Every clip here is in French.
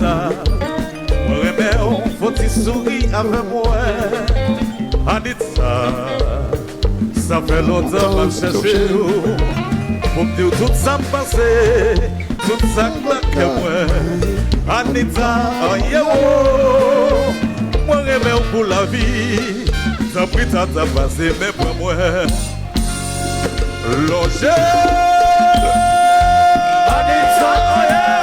Anita, moi remets, faut t'y sourire avec moi. Anita, ça fait longtemps que je cherche pour me dire tout ça passé, tout ça que moi. Anita, oh yeah, moi remets pour la vie, ça pris ta passé, mais pour moi. Loger Anita, oh yeah,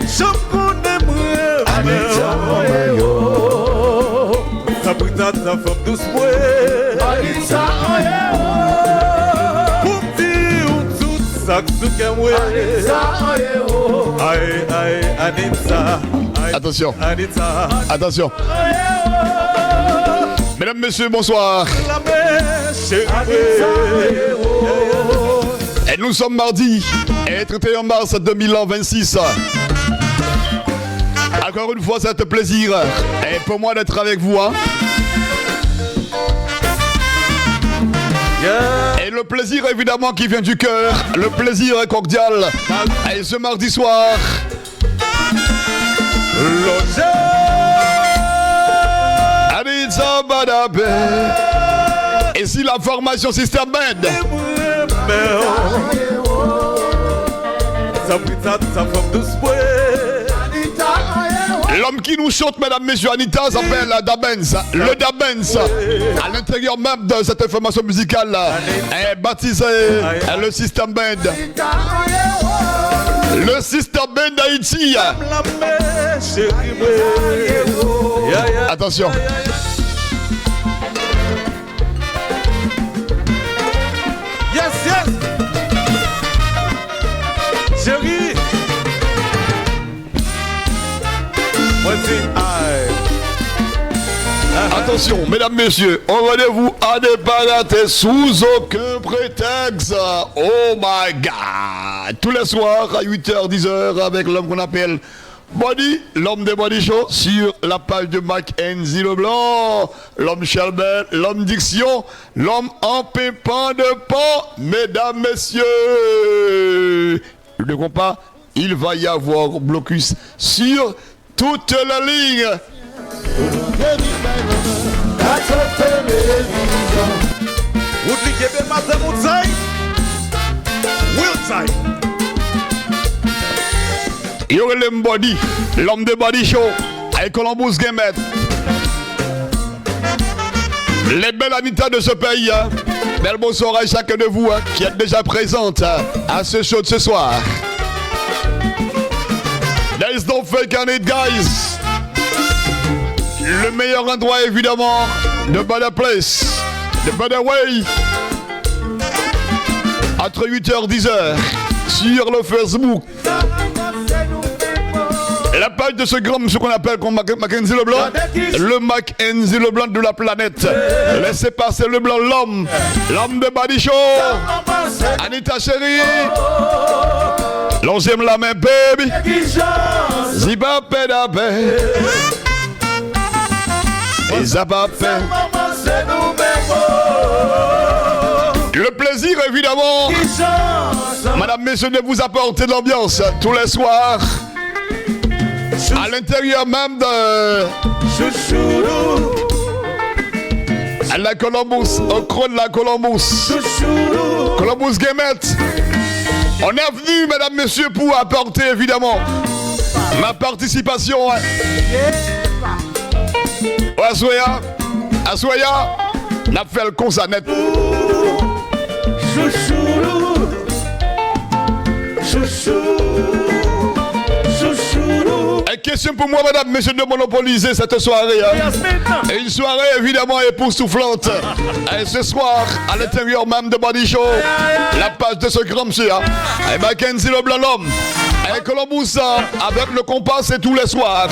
je connais moi. Anita, oh yeah, ça pris ta femme douce moi. Anita, oh yeah, pour dire tout ça que moi. Anita, oh yeah, aïe aïe Anita. Attention, Anita, attention. Mesdames, messieurs, bonsoir. Et nous sommes mardi, et 31 mars 2026. Encore une fois, c'est un plaisir. Et pour moi d'être avec vous. Hein. Et le plaisir, évidemment, qui vient du cœur. Le plaisir est cordial. Et ce mardi soir. Anita Badabé. Et si la formation System Band. L'homme qui nous chante, mesdames, messieurs, Anita, s'appelle Dabenz. Le Dabenz, à l'intérieur même de cette formation musicale, est baptisé le System Band. Le System Band d'Haïti. Attention. Yes, yes. Chérie. Attention, mesdames, messieurs, on rendez-vous à ne pas rater sous aucun prétexte. Oh my God. Tous les soirs à 8h, 10h avec l'homme qu'on appelle Body, l'homme de Body Show, sur la page de Mackenzie Leblanc, l'homme Shelbert, l'homme Diction, l'homme en pépin de pan, mesdames, messieurs. Ne comprends pas, il va y avoir blocus sur toute la ligne. Il y aurait le Body, l'homme de Body Show, avec Columbus Gamet. Les belles Anita de ce pays, hein. Belle bonsoir à chacun de vous hein, qui êtes déjà présente hein, à ce show de ce soir. There is no fake on it, guys. Le meilleur endroit, évidemment, de Better Place, de Better Way. Entre 8h et 10h, sur le Facebook. La page de ce grand monsieur qu'on appelle comme Mackenzie Leblanc, le Mackenzie Leblanc de la planète. Laissez passer le blanc, l'homme de Body Show. Anita chérie. L'onzième la main, baby. Ziba pédabé. Et Zaba fait. Le plaisir, évidemment, madame, messieurs, de vous apporter de l'ambiance tous les soirs. À l'intérieur même de à la Columbus, au creux de la Columbus, Columbus Gamet. On est venu, mesdames, messieurs, pour apporter évidemment ma participation. Assoya, n'a fait le consanet. Question pour moi, madame, messieurs, de monopoliser cette soirée. Hein. Et une soirée évidemment époustouflante. Et ce soir, à l'intérieur même de Body Show, la page de ce grand monsieur. Hein. Et Mackenzie Leblanc, l'homme. Et Columbus, avec le compas, c'est tous les soirs.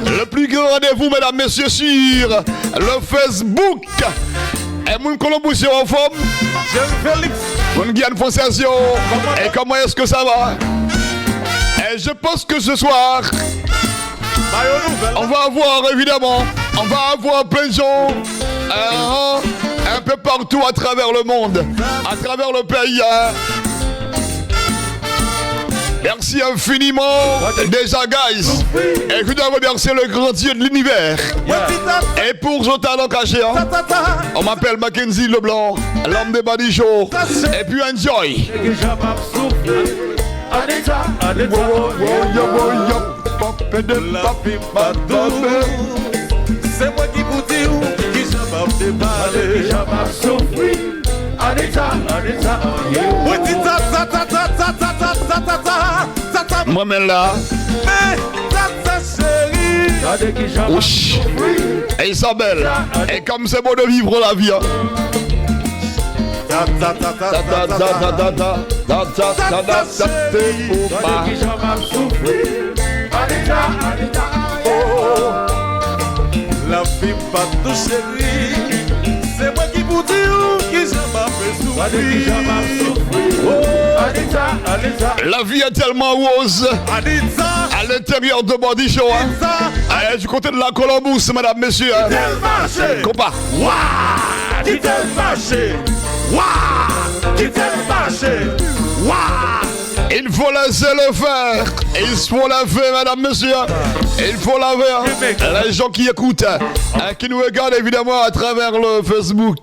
Le plus grand rendez-vous, mesdames, messieurs, sur le Facebook. Et mon Columbus est en forme. Mon Guyane Fonciation. Et comment est-ce que ça va? Et je pense que ce soir, on va avoir évidemment, on va avoir plein de gens un peu partout à travers le monde, à travers le pays. Merci infiniment, déjà, guys. Et je dois remercier le grand Dieu de l'univers. Et pour son talent caché, hein, on m'appelle Mackenzie Leblanc, l'homme des Body Show. Et puis enjoy. C'est moi qui vous dis qui j'abave déballer. J'abave souffrir. Moi-même là. Ouch. Et Isabelle. Et comme c'est bon de vivre la vie. La vie pas tout chérie. C'est moi qui vous dis qui ça m'a fait souffrir. La vie est tellement rose à l'intérieur de Body Show. Hein. Du côté de la Columbus, mesdames, messieurs. Hein. Compas. Waouh, qui t'aime marché. Waouh, qui t'aime marché. Waouh. Il faut laisser le faire. Il faut la faire, mesdames, messieurs. Il faut la faire. Les gens qui écoutent, hein, qui nous regardent évidemment à travers le Facebook.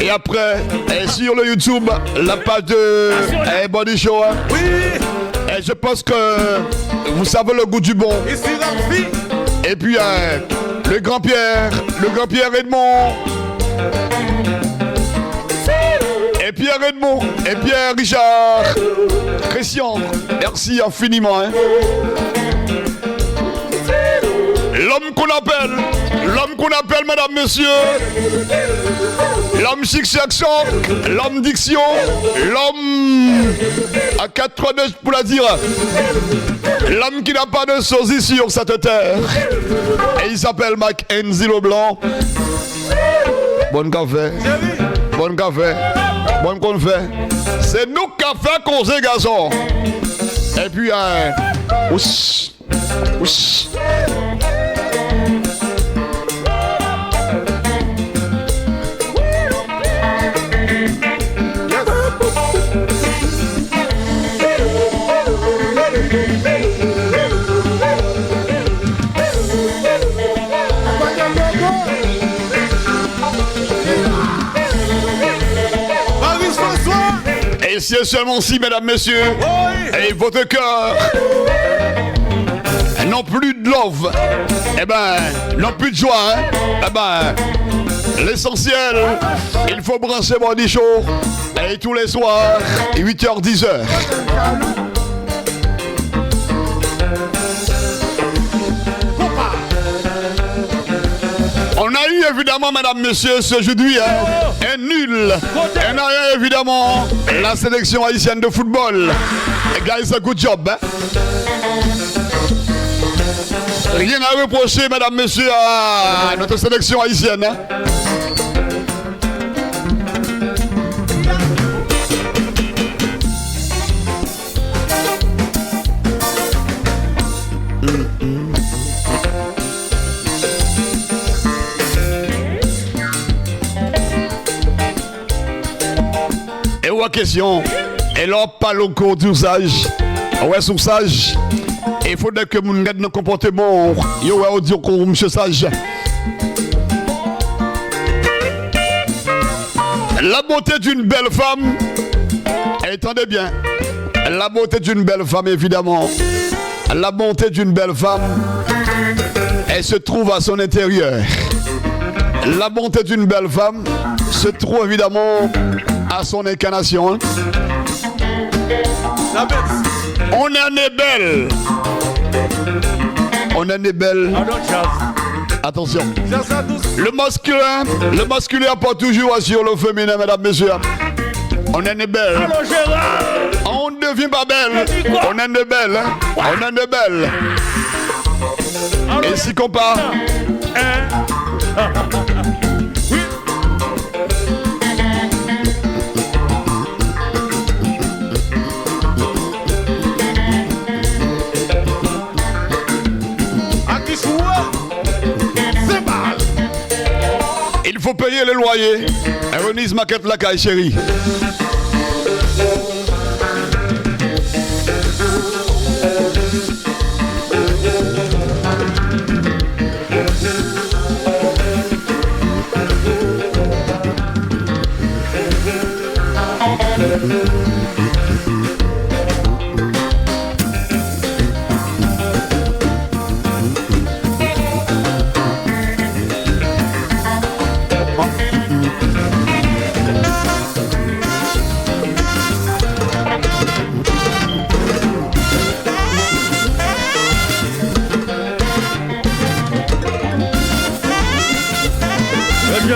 Et après, sur le YouTube, la page de Body Show. Hein. Oui. Et je pense que vous savez le goût du bon. Ici la vie. Et puis, le grand Pierre Edmond. Et Pierre Edmond, et Pierre Richard, Christian, merci infiniment. Hein. L'homme qu'on appelle, mesdames, messieurs, l'homme chic-chac, l'homme diction, l'homme à 4 nœuds pour la dire, l'homme qui n'a pas de sosie sur cette terre, et il s'appelle Mackenzie Leblanc. Bon café, bon café. Bon qu'on fait, c'est nous qui fait causer garçon. Et puis ouch. Et si seulement si, mesdames, messieurs, et votre cœur n'ont plus de love, eh ben, n'ont plus de joie, hein, eh ben, l'essentiel, il faut brancher Body Show, et tous les soirs, 8h, 10h. On a eu évidemment, mesdames, messieurs, ce jeudi, hein, un nul. On a eu évidemment la sélection haïtienne de football. Et guys, a good job. Hein? Rien à reprocher, mesdames, messieurs, à notre sélection haïtienne. Hein? Et ouais, question. Et là, pas le cours d'usage. Ouais, sous sage. Il faudrait que mon gars ne comportement. Yo, ouais, on dit qu'on monsieur sage. La beauté d'une belle femme. Entendez bien. La beauté d'une belle femme, évidemment. La bonté d'une belle femme. Elle se trouve à son intérieur. La bonté d'une belle femme se trouve évidemment à son incarnation. Hein? On en est belle. On en est belle. Attention. Le masculin apporte toujours sur le féminin, mesdames, messieurs. On en est belle. On ne devient pas belle. On en est belle. Hein? On en est belle. Et si qu'on part. Il faut payer le loyer. Eronise maquette la caille, chérie.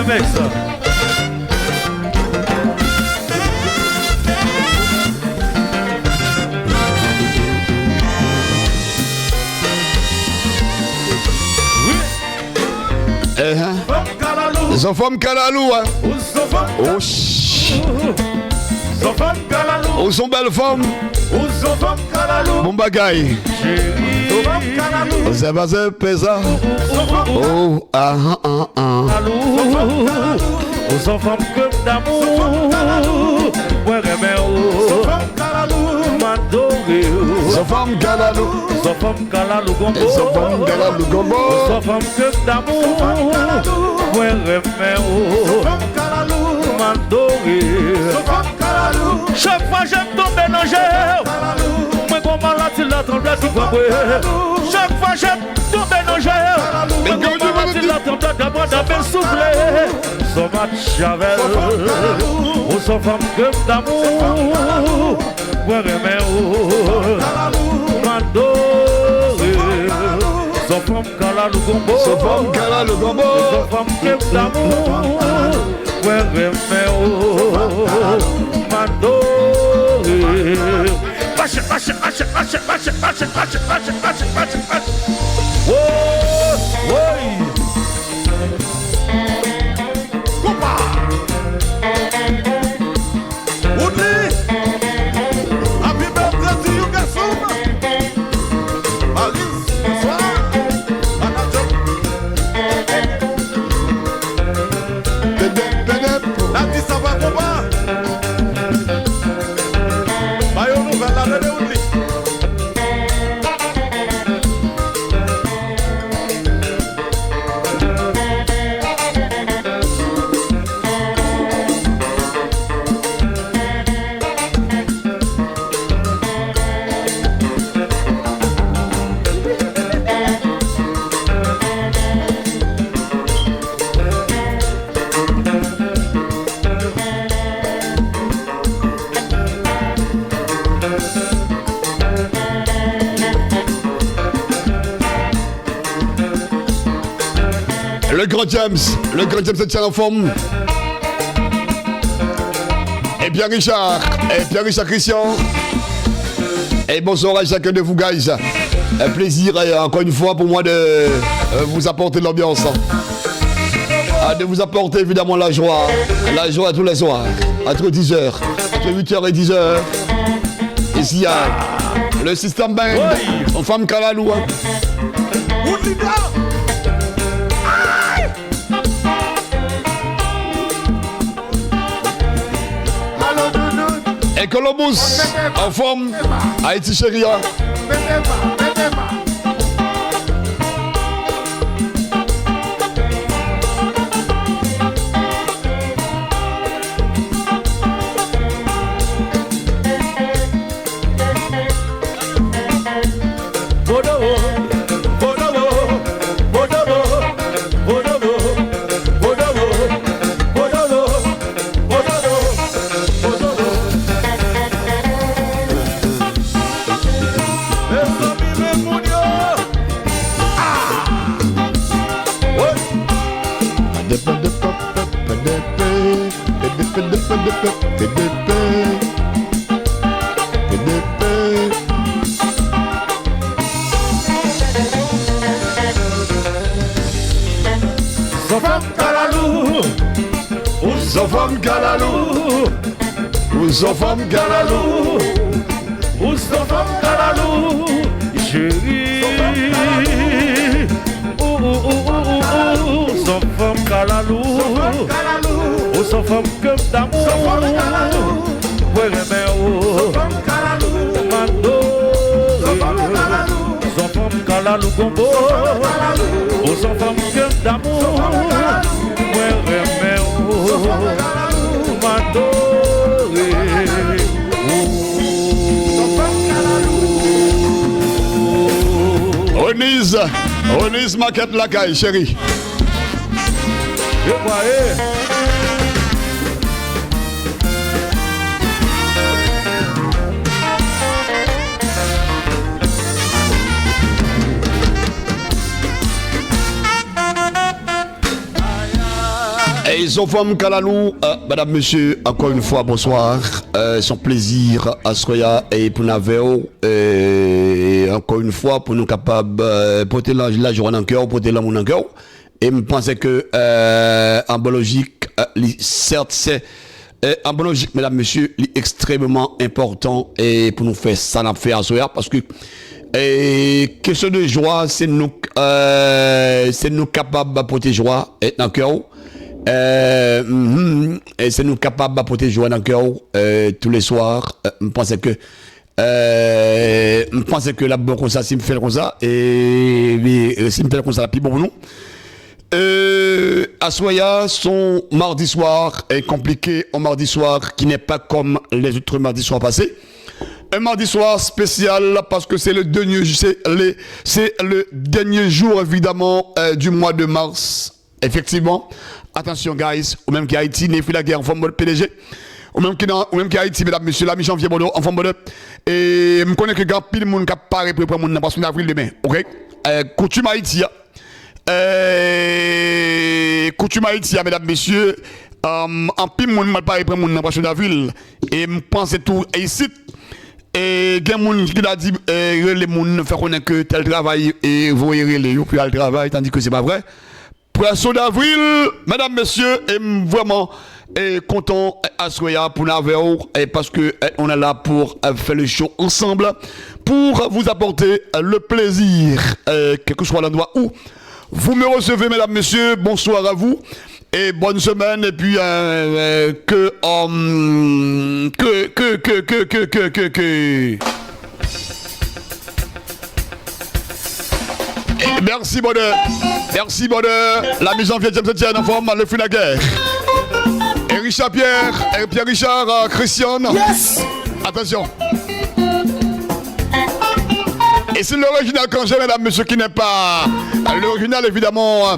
mec ça. Zofam Kalalou, hein. Oh, Zofam Kalalou. Oh, son belle femme. Zofam Kalalou. Mon bagaille. Zofam Kalalou. Zébazé pesa. Oh, ah, ah, ah. Zofam comme d'amour. Ouais, remède. Zofam Kalalou. Mandoré. Zofam Kalalou. Zofam Kalalou gombo. Zofam Kalalou gombo. Zofam comme d'amour. Ouais, remède. Zofam Kalalou. Mandoré. Zofam Kalalou. Chaque fois j'aime tomber dans gel. Moi comment là tu l'as tremblé tu vois. Chaque fois j'aime tomber dans gel. Moi comment là tu l'as tremblé d'abord d'abord souffler. So much Javel. Ou so femme comme d'amour. Ouais remède. Mandoré. So femme Kalalou gombo. So femme Kalalou gombo. So femme comme d'amour. Ouais remède. Mandoré. Vache. Oh, Coupa. Woodley. Happy birthday to you, garçon. Alice, bonsoir. La dit ça va combat. Bayo nouvelle la belle Woodley. Le grand James se tient en forme. Et bien Richard Christian. Et bonsoir à chacun de vous guys. Un plaisir encore une fois pour moi de vous apporter de l'ambiance. De vous apporter évidemment la joie tous les soirs, entre 10h, entre 8h et 10h. Ici il y a le système band, en femme Kalalou. Et Columbus, en forme, Haïti Chéria. Zofam Kalalou, Zofam Kalalou, chérie. Zofam Kalalou, Zofam comme d'amour. Ouais remède. Zofam Kalalou gombo. Zofam comme d'amour. Ouais remède. Onise maquette la caille, chérie. Et Zofam Kalalou, madame, monsieur, encore une fois, bonsoir. Son plaisir à Soya et pour Naveo. Encore une fois, pour nous capables de porter la journée en cœur, porter l'amour en cœur. Et je pense que en biologique, certes, c'est en biologique, mesdames, messieurs, extrêmement important et pour nous faire ça, n'a fait à Soya parce que question de joie, c'est nous capables d'apporter joie dans le cœur. Et c'est nous capables d'apporter joie dans le cœur tous les soirs. Je pense que la bonne comme ça, si me fait comme ça, et si me fait comme ça, puis bon pour nous. Assoya, son mardi soir est compliqué, un mardi soir qui n'est pas comme les autres mardis soirs passés. Un mardi soir spécial parce que c'est le dernier jour évidemment du mois de mars. Effectivement, attention guys, ou même qui Haïti, n'est plus la guerre en forme de PDG. Ou même qui Haïti, mesdames, messieurs, la mi-janvier, en forme de. Et je connais que grand pile monde qui apparaît pour prendre mon parce qu'on avril demain. Ok? Coutume Haïti, coutume Haïti, mesdames, messieurs, en pile monde mal paraît pour mon parce qu'on avril. Et je pense tout ici. Et il y a des gens qui ont dit les gens faire connaître que tel travail et vous voyez les puis le travail tandis que c'est pas vrai. Poisson d'avril, mesdames, messieurs, et vraiment content à Soya pour Naveo parce que on est là pour faire le show ensemble pour vous apporter le plaisir quel que soit l'endroit où vous me recevez, mesdames, messieurs. Bonsoir à vous. Et bonne semaine, et puis Merci bonheur, la mise en pied de James Etienne en forme, le fut la guerre. Et Richard Pierre, et Pierre Richard, Christian. Yes. Attention. Et c'est l'original quand j'ai, mesdames, messieurs, qui n'est pas l'original évidemment.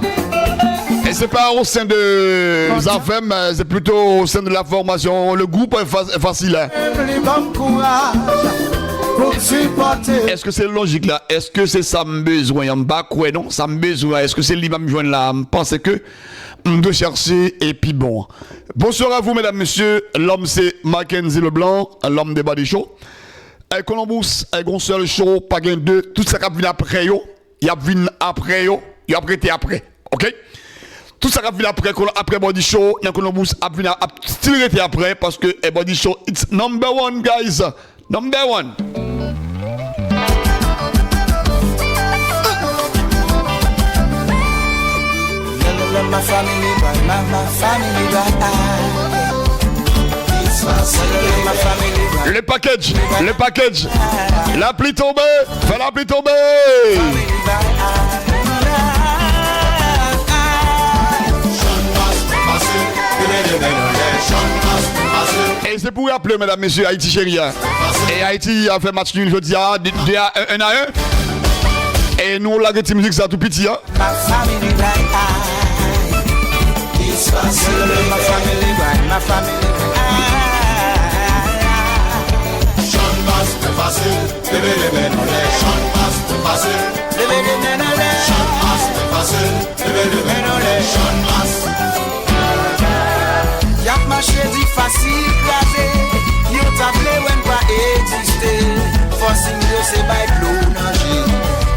Et c'est pas au sein de ZAFEM, c'est plutôt au sein de la formation. Le groupe est facile. Hein. Est-ce que c'est logique là? Est-ce que c'est ça me besoin? En bas, quoi, non? Ça me besoin. Est-ce que c'est lui qui me joindre là? Je pense que je dois chercher et puis bon. Bonsoir à vous, mesdames, messieurs. L'homme c'est Mackenzie Leblanc, l'homme des Body Show. Columbus, un seul show, pas gain deux. Tout ça qui vient après yo, il y a venu après yo, il y a prêté après. Ok? Tout ça qui vient après Body Show, il y a Columbus a venu tirer après parce que Body Show, it's number one, guys. Number one. Le package, l'appli tombée, fais l'appli tomber. Et c'est pour rappeler, mesdames, messieurs, Haïti chérie. Et Haïti a fait match nul jeudi à 1 à 1. Et nous, la petite musique, ça tout petit. Hein? Y'a marché dit facile crasé, yo tablé when pas exister. Forcing yo c'est by l'eau nager.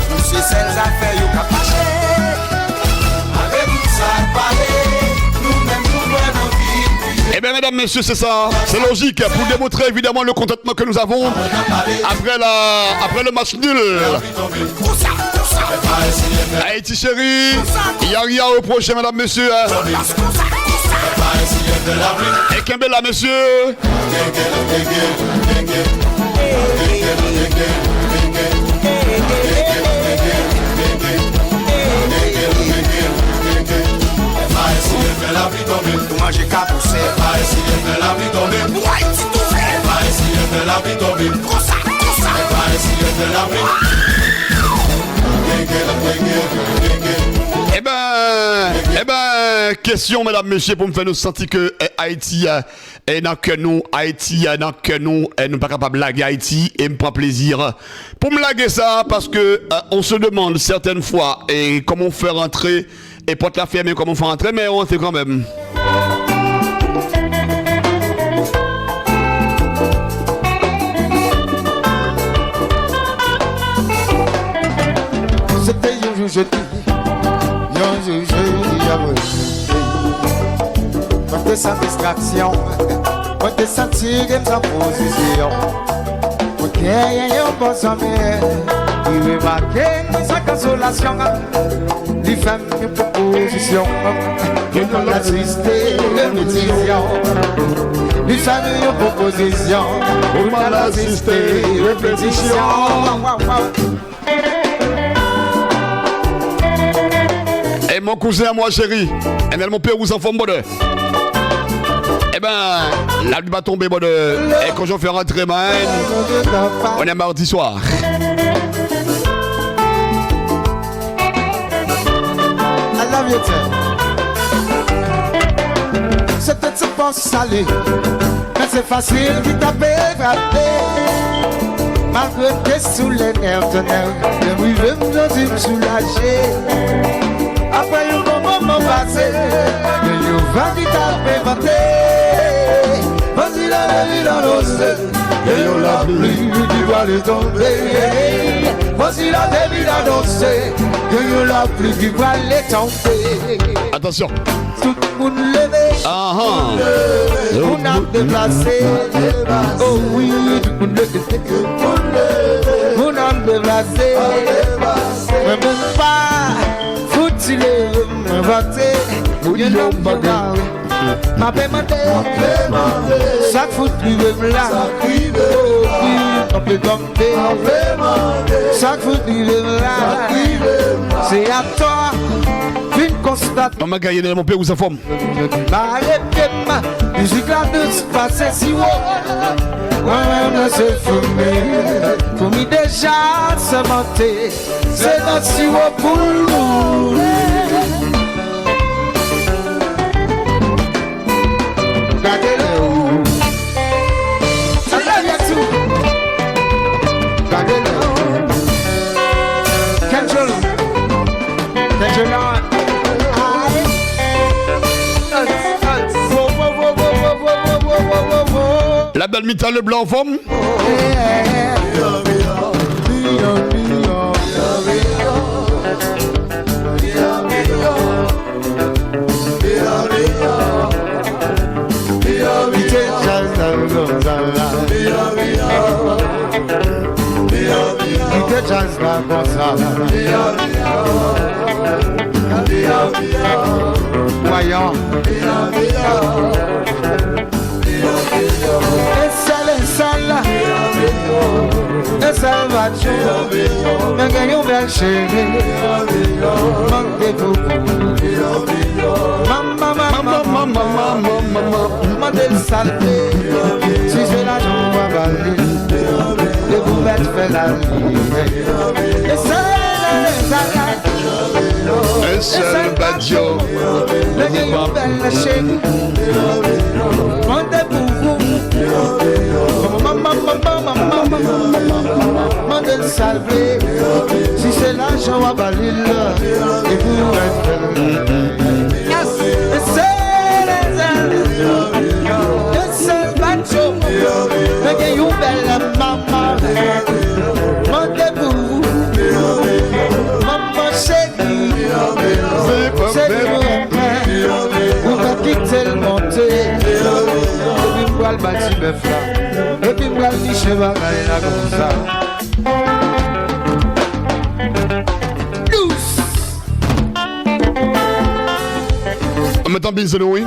Nous c'est celles affaires yo capaché. Avec tout ça parler, nous même nous vraiment vivre. Eh bien, mesdames, messieurs, c'est ça. C'est logique pour démontrer évidemment le contentement que nous avons après le match nul. Haïti chérie, il n'y a rien au prochain, mesdames, messieurs. Et Kembe là, monsieur. Pour manger cabossé, va essayer de la vie tomber. Ouais, tu tout fait. Va essayer de la vie tomber. Comme ça. Va essayer de la vie. Eh ben, question, mesdames, messieurs, pour me faire nous sentir que Haïti est dans que nous, Haïti est dans que nous pas capable de laguer Haïti et me prend plaisir pour me laguer ça parce que on se demande certaines fois et comment faire entrer Et porte la ferme comme on fait entrer, mais on fait quand même. C'était un jour jeudi, moi t'es sans distraction, moi t'es senti game sans position. Ok, y'a un bon sommet, il veut marquer sa consolation. Les femmes une proposition, une assistée, répétition. Les femmes une proposition, une assistée, répétition. Et mon cousin à moi chéri, et mon père vous en font bonheur. Eh ben, la nuit va tomber bonheur. Et quand je fais rentrer ma haine, on est mardi soir. I love you too. C'est peut-être pas salé, mais c'est facile de taper frappé. Malgré que t'es sous les nerfs, le rive me donne soulager. Après un bon moment passé, il y a va qui taper vanté. Vas-y la vie dans l'océan, il y a la pluie qui va les tomber. Voici la vie dans l'océan, il y a la pluie qui va les tomber. Attention. Tout le monde levé, on a déplacé. Oh oui, tout le monde levé, on a déplacé. Mais même pas, faut-il m'inventer. Il y a un bagarre, m'a demandé, ça fout du même là. On peut tomber, ça fout du même là. C'est à toi. Maman Gaïenne, mon père vous informe. Musique la douce passe si haut. Ouais, c'est fumé. Pour moi déjà se monter. C'est dans si haut pour nous. Regardez-le. Ça lève y a tout. Regardez-le. Control. La belle Mita le blanc en forme. Voyons. Et salvatio, mais gagnons belle chérie. Manque de beaucoup. Maman de salté. Si c'est la joie à baler, les boulettes fait la ligne. Et salvatio, mais gagnons belle chérie. Manque de beaucoup. Mandel salvé, si c'est l'argent à Balil, et vous c'est macho, mais qu'il y a une belle maman. Mandez-vous, maman chérie, c'est vous vous quittez le monté. Le bâti bœuf là, et puis moi le cheval là comme ça. Douce. On met en bise nous, oui.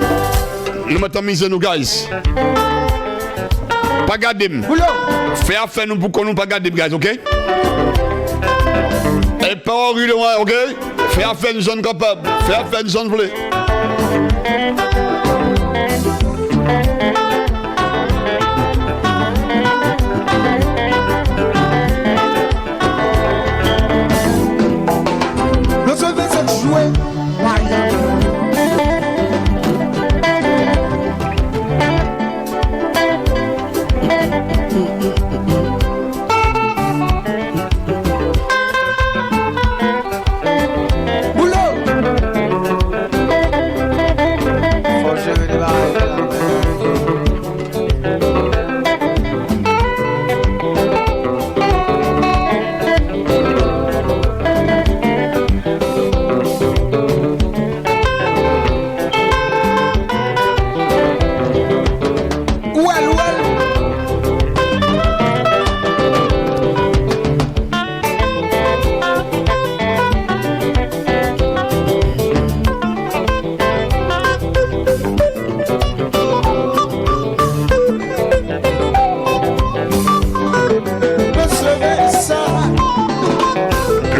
Nous mettons en bise nous, guys. Pas garder. Fais affaire nous pour qu'on nous pas garder, guys, ok? Et pas en rue de moi, ok? Fais affaire nous sommes capables. Fais affaire nous sommes voulés.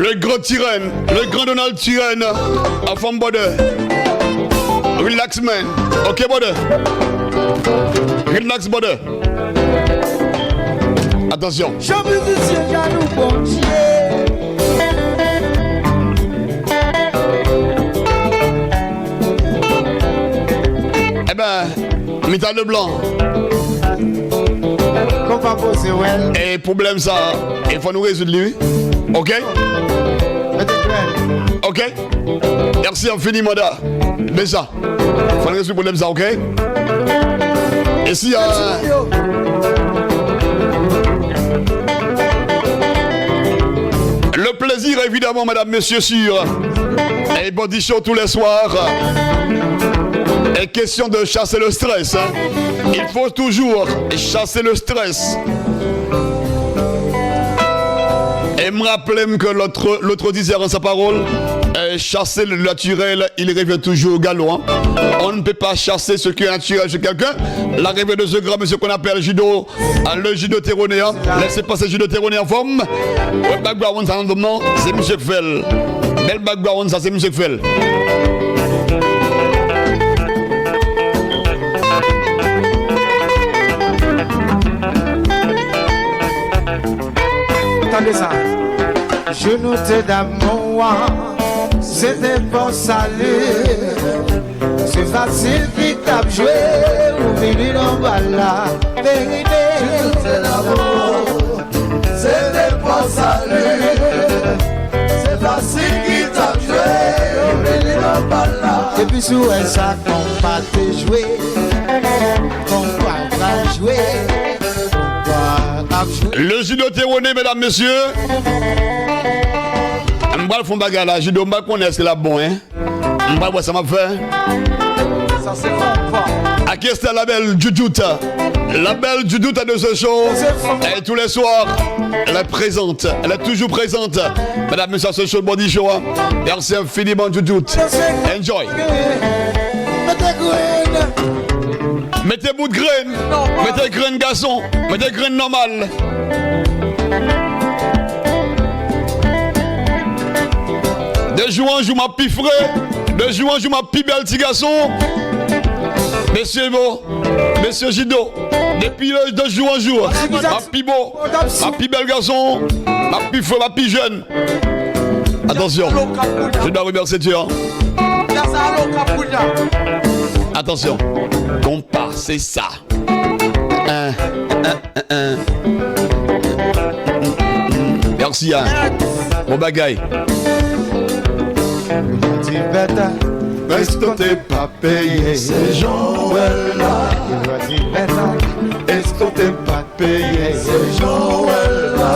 Le grand tyranne, le grand Donald tyranne. Enfant bode. Relax man. Ok bode. Relax bode. Attention. Jean musicien jaloux bon Dieu. Eh ben, métal de blanc. Qu'on va poser well. Et problème ça, il faut nous résoudre lui. Ok? Ok? Merci infiniment da. Mais ça, il faut nous résoudre le problème ça, ok? Et si le plaisir évidemment, mesdames, messieurs, sur et Body Show tous les soirs. Et question de chasser le stress. Hein. Il faut toujours chasser le stress. Et me rappeler que l'autre disait dans sa parole, chasser le naturel, il revient toujours au galop. Hein. On ne peut pas chasser ce qui est naturel chez quelqu'un. L'arrivée de ce grand monsieur qu'on appelle judo, le judo terronéen. Laissez passer le judo terronéen en forme. Le background, ça, c'est monsieur Fell. Bel background, ça, c'est monsieur Fell. Attendez ça. Je nous t'ai d'amour, c'était pour salut. C'est facile qui t'a joué, ou venu dans la vérité. C'est l'amour, c'était pour salut. C'est facile qui t'a joué, ou venu dans la. Et puis sous ça qu'on va te jouer, qu'on va jouer. Le judo terroné, mesdames, messieurs. Je vais faire un bagage là. Judo, je connais ce que c'est bon. Hein? Je vais voir ça m'a fait. Ça c'est fort. À qui est la belle Jujuta? La belle Jujuta de ce show. Et tous les soirs, elle est présente. Elle est toujours présente. Mesdames, messieurs, ce show Body Show. Hein? Merci infiniment, Jujut. Enjoy. Mettez bout de graines. Mettez graines garçon. Mettez graines normales. De jour en jour, ma pi frais. De jour en jour, ma pi belle petit garçon. Monsieur Mo, Monsieur Jido. Depuis de jour en jour, ma pi beau, ma pi belle garçon, ma pi frais, ma pi jeune. Attention, je dois remercier Dieu. Hein. Attention, compas, c'est ça. Merci, hein. Bon bagaille. Est-ce que t'es pas payé? C'est Joël-là. Est-ce que t'es pas payé? C'est Joël-là.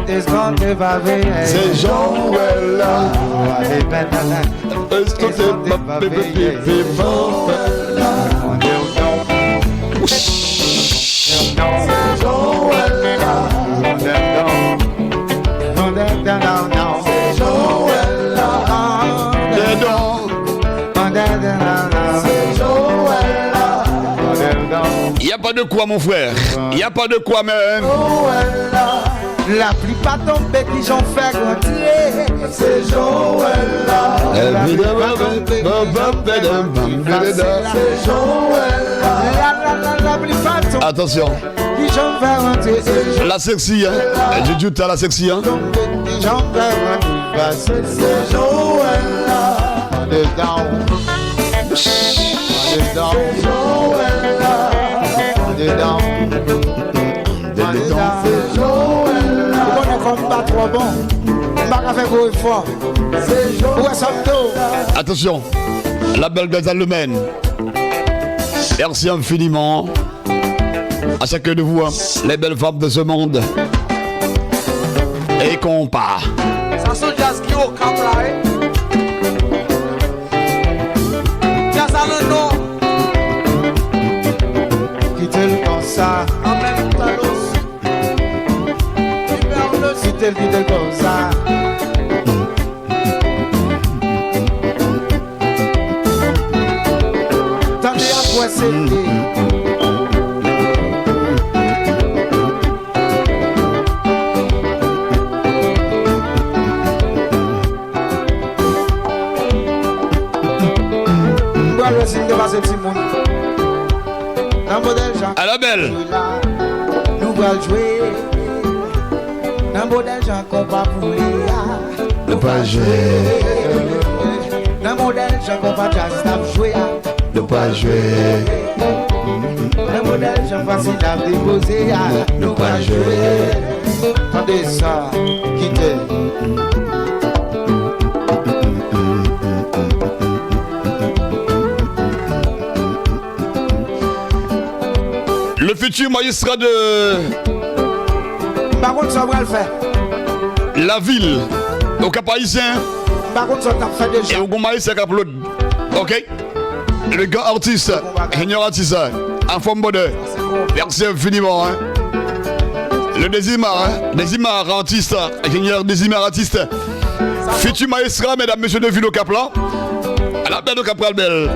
Est-ce qu'on t'es pas payé? C'est Joël-là. Est-ce que t'es pas payé? C'est Joël-là. Il n'y a pas de quoi, mon frère. Il n'y a pas de quoi, même. La pluie pas tombée qui j'en fais grandir. C'est Joël-là. C'est Joël-là. La pluie pas tombée. Attention. Qui j'en fais grandir. La sexy, hein. Juju, t'as la sexy, hein. Qui j'en fais grandir. C'est Joël-là. On est down. On est down. Joël-là. On est down. On est down. C'est Joël-là. On est comme pas trop bon. On va faire gros effort. C'est Joël-là. Attention. La belle gazelle le mène. Merci infiniment à chacun de vous, hein, les belles femmes de ce monde. Et qu'on part. Ça sonne jazz qui au cap là, hein? Jazz à le nom. Quitte-le comme ça. En même temps, quitte-le comme ça. T'as bien quoi c'était? À la belle. Nous allons jouer. Dans modèle Jean qu'on va pouler. Ne pas jouer. Dans modèle Jean qu'on va jouer. Ne pas jouer. Dans modèle Jean facile à déposer. Ne pas jouer. Attendez ça, quittez. Le futur magistrat de par contre, ça va le faire. La ville, au Cap Haïtien. Par contre, ça t'a fait déjà. Et au Gomaï, c'est Cap-Loud. Ok? Le grand artiste, ingénieur artiste, en forme bonheur. Merci infiniment. Hein? Le Désimar, hein? Désimar artiste, ingénieur Désimar artiste. Futur magistrat, mesdames, messieurs de ville au Cap-là. À la belle au Cap-Belle.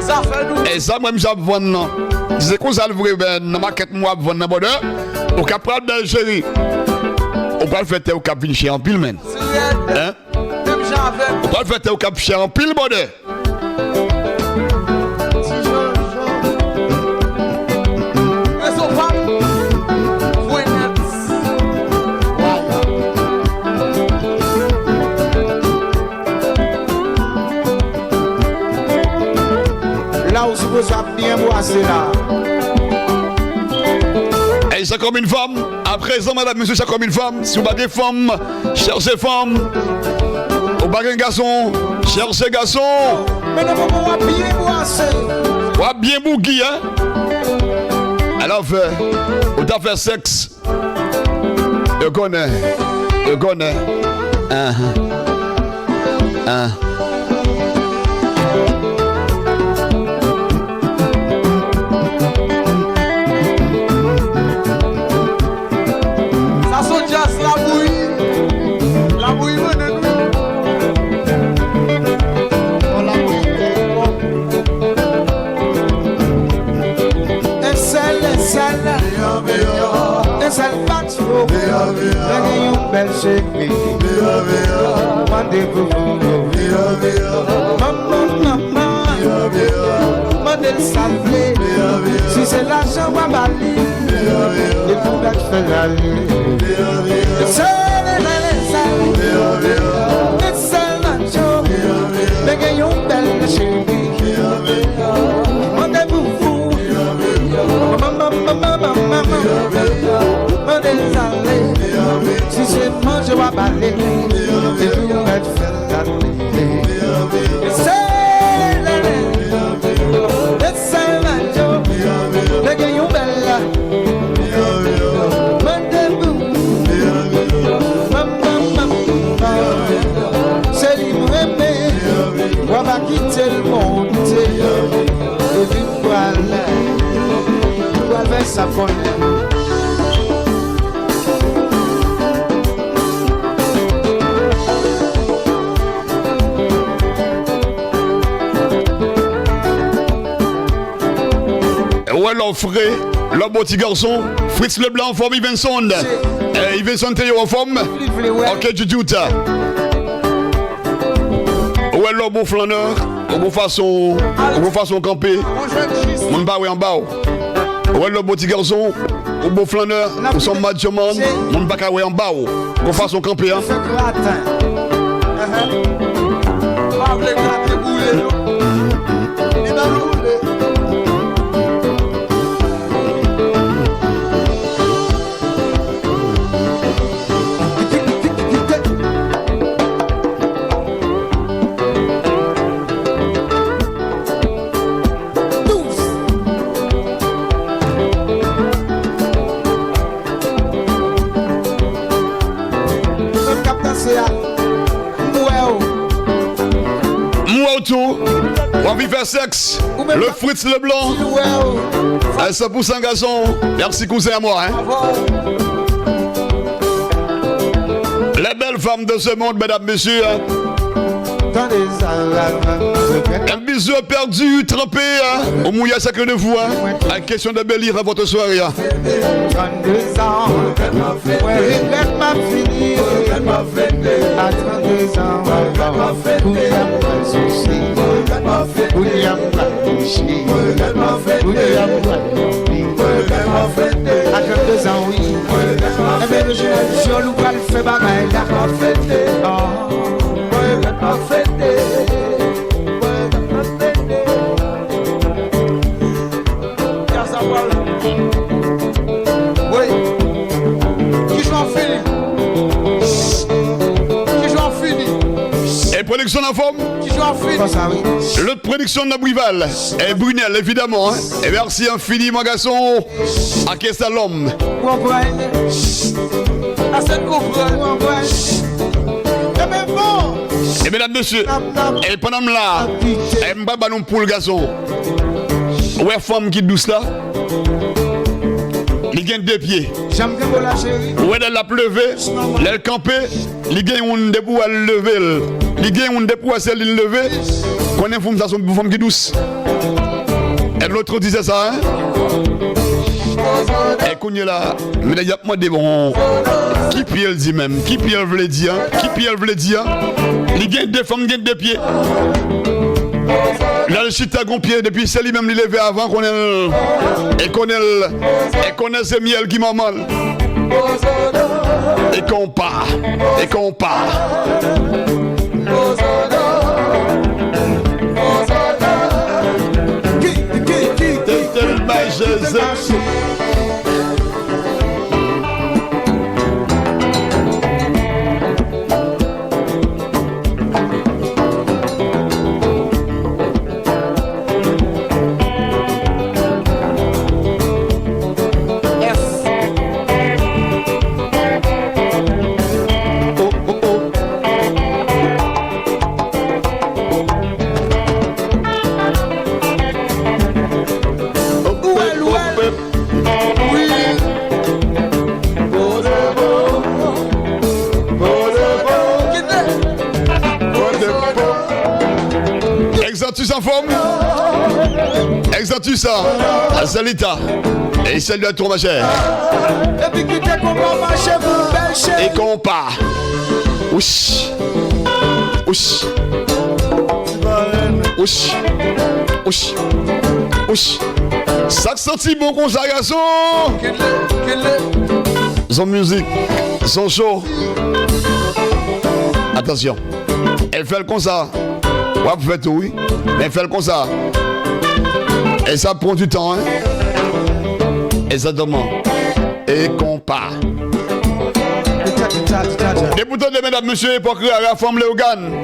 Ça fait nous. Et ça, moi, je vais vendre, non? C'est quoi ça le vrai, ben, dans ma quête, moi, vendre dans bonheur. Au Cap-Belle, chérie. On va le faire au Cap Vinci en pile, man. Hein? On va le faire au Cap Vinci en pile, bonheur. Là où vous avez bien boissé là. Et c'est comme une femme. À présent, madame, monsieur, c'est comme une femme. Si vous avez des femmes, cherchez femme. Au bas un garçon, cherchez garçon. Mais non, vous avez bien boissé. Vous avez bien bougi, hein? Alors, vous avez fait sexe. Je connais. Je connais. Belle chérie, mandez-vous, maman, mandez le sablé, si c'est l'argent, on va balayer, et pour que je fais la nuit, c'est mais gagnons belle chérie, mandez-vous, maman, mandez le sablé. Si c'est moi, je vais balayer. Et vous m'êtes fait la nuit. C'est la joie. Les gagnons belles. Mandez-vous. C'est libre aimé. On va quitter le monde. Et puis voilà. On va faire sa folie. Ouais, l'offre, le beau petit garçon, Fritz Leblanc en forme, Yvenson. Yvenson Théo en forme. Ok, tu dis où t'as? Ouais, le beau flâneur, au beau façon camper. Mon bas, oui, en bas. Ouais, le beau petit garçon, au beau flâneur, nous sommes madjoman, mon bas, oui, en bas. Au façon camper, hein. On va faire sexe. Le Fritz Leblanc. 100% garçon. Merci cousin à moi. Hein? Les belles femmes de ce monde, mesdames, messieurs. Un bisou perdu, trempé, hein? Au mouillage sacré de vous. Hein? À question de bélir à votre soirée. Hein? 32 ans, regrette m'a fini. À 32 ans, William À 22 ans, oui. Eh bien, le jour où elle fait bagaille, là. Oui. Qui joue en fini? Qui joue en fini? Et production en forme? Qui joue en fini? Ça, oui. L'autre production de la Brival. Et Brunel, évidemment. Hein? Et merci infiniment, garçon. À qui est ça l'homme? À cette couvre, et même bon. Et mesdames, messieurs, et pendant là, et m'baba non pour le garçon. Ouais, femme qui douce là. Il gagne deux pieds. J'aime bien la chérie. Ouais, elle a pleuvé, elle campé, il gagne un debout à lever. Il gagne un debout à celle lever. Qu'on est femme, ça sont femme qui douce. Et l'autre disait ça, hein? Et qu'on est là, mais il y a pas de bon. Qui puis elle dit même? Qui puis elle veut dire? Qui puis elle veut dire? Il gagne deux femmes, il gagne deux pieds. Là, le chita gon pied depuis c'est lui-même il levé avant qu'on ait et qu'on ait ce miel qui m'a mal. Et qu'on part. Et qu'on part. Exantus en forme? Exantus ça. Salita. Et salut à toi ma chère. Et puis quittez qu'on va marcher pour belle chérie. Et qu'on part. Ouch. Ouch. Ouch. Ouch. Ouch. Ça senti bon comme ça, garçon. Son musique, son show. Attention. Elle fait le concert. Ouais, vous faites tout, oui. Mais elle fait le concert. Et ça prend du temps, hein. Et ça demande. Et qu'on part. Des boutons de mesdames, monsieur, époque à la femme Léogane.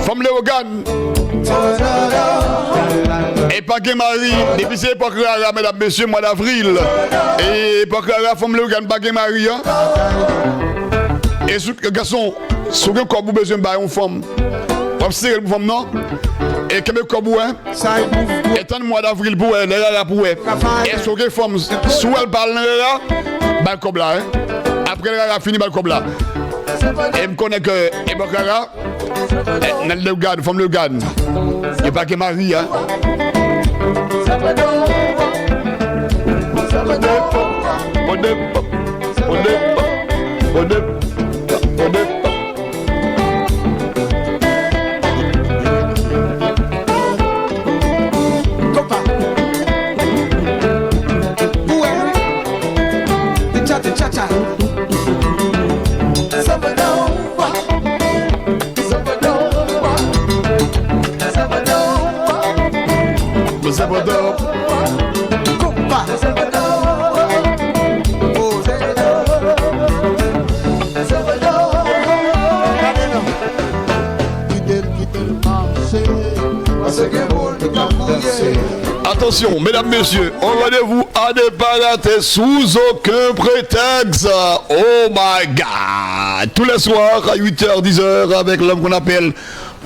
Femme Léogane. Et pas que Marie. Depuis c'est époque à la mesdames, messieurs, mois d'avril. Et époque à la femme Léogane, pas que Marie, hein. Et ce garçon, ce que vous besoin de une femme. Vous savez une femme, non? Et que vous hein? Et tant de mois d'avril pour elle, elle est là pour elle. Et ce que femme, si elle parle là, bah comme là, hein? Après elle a fini, bah comme là. Et je connais que Ebokara, elle le garde, femme le garde. Et pas que Marie, hein? Attention, mesdames, messieurs, on rendez-vous à ne pas rater sous aucun prétexte. Oh my God! Tous les soirs à 8h, 10h avec l'homme qu'on appelle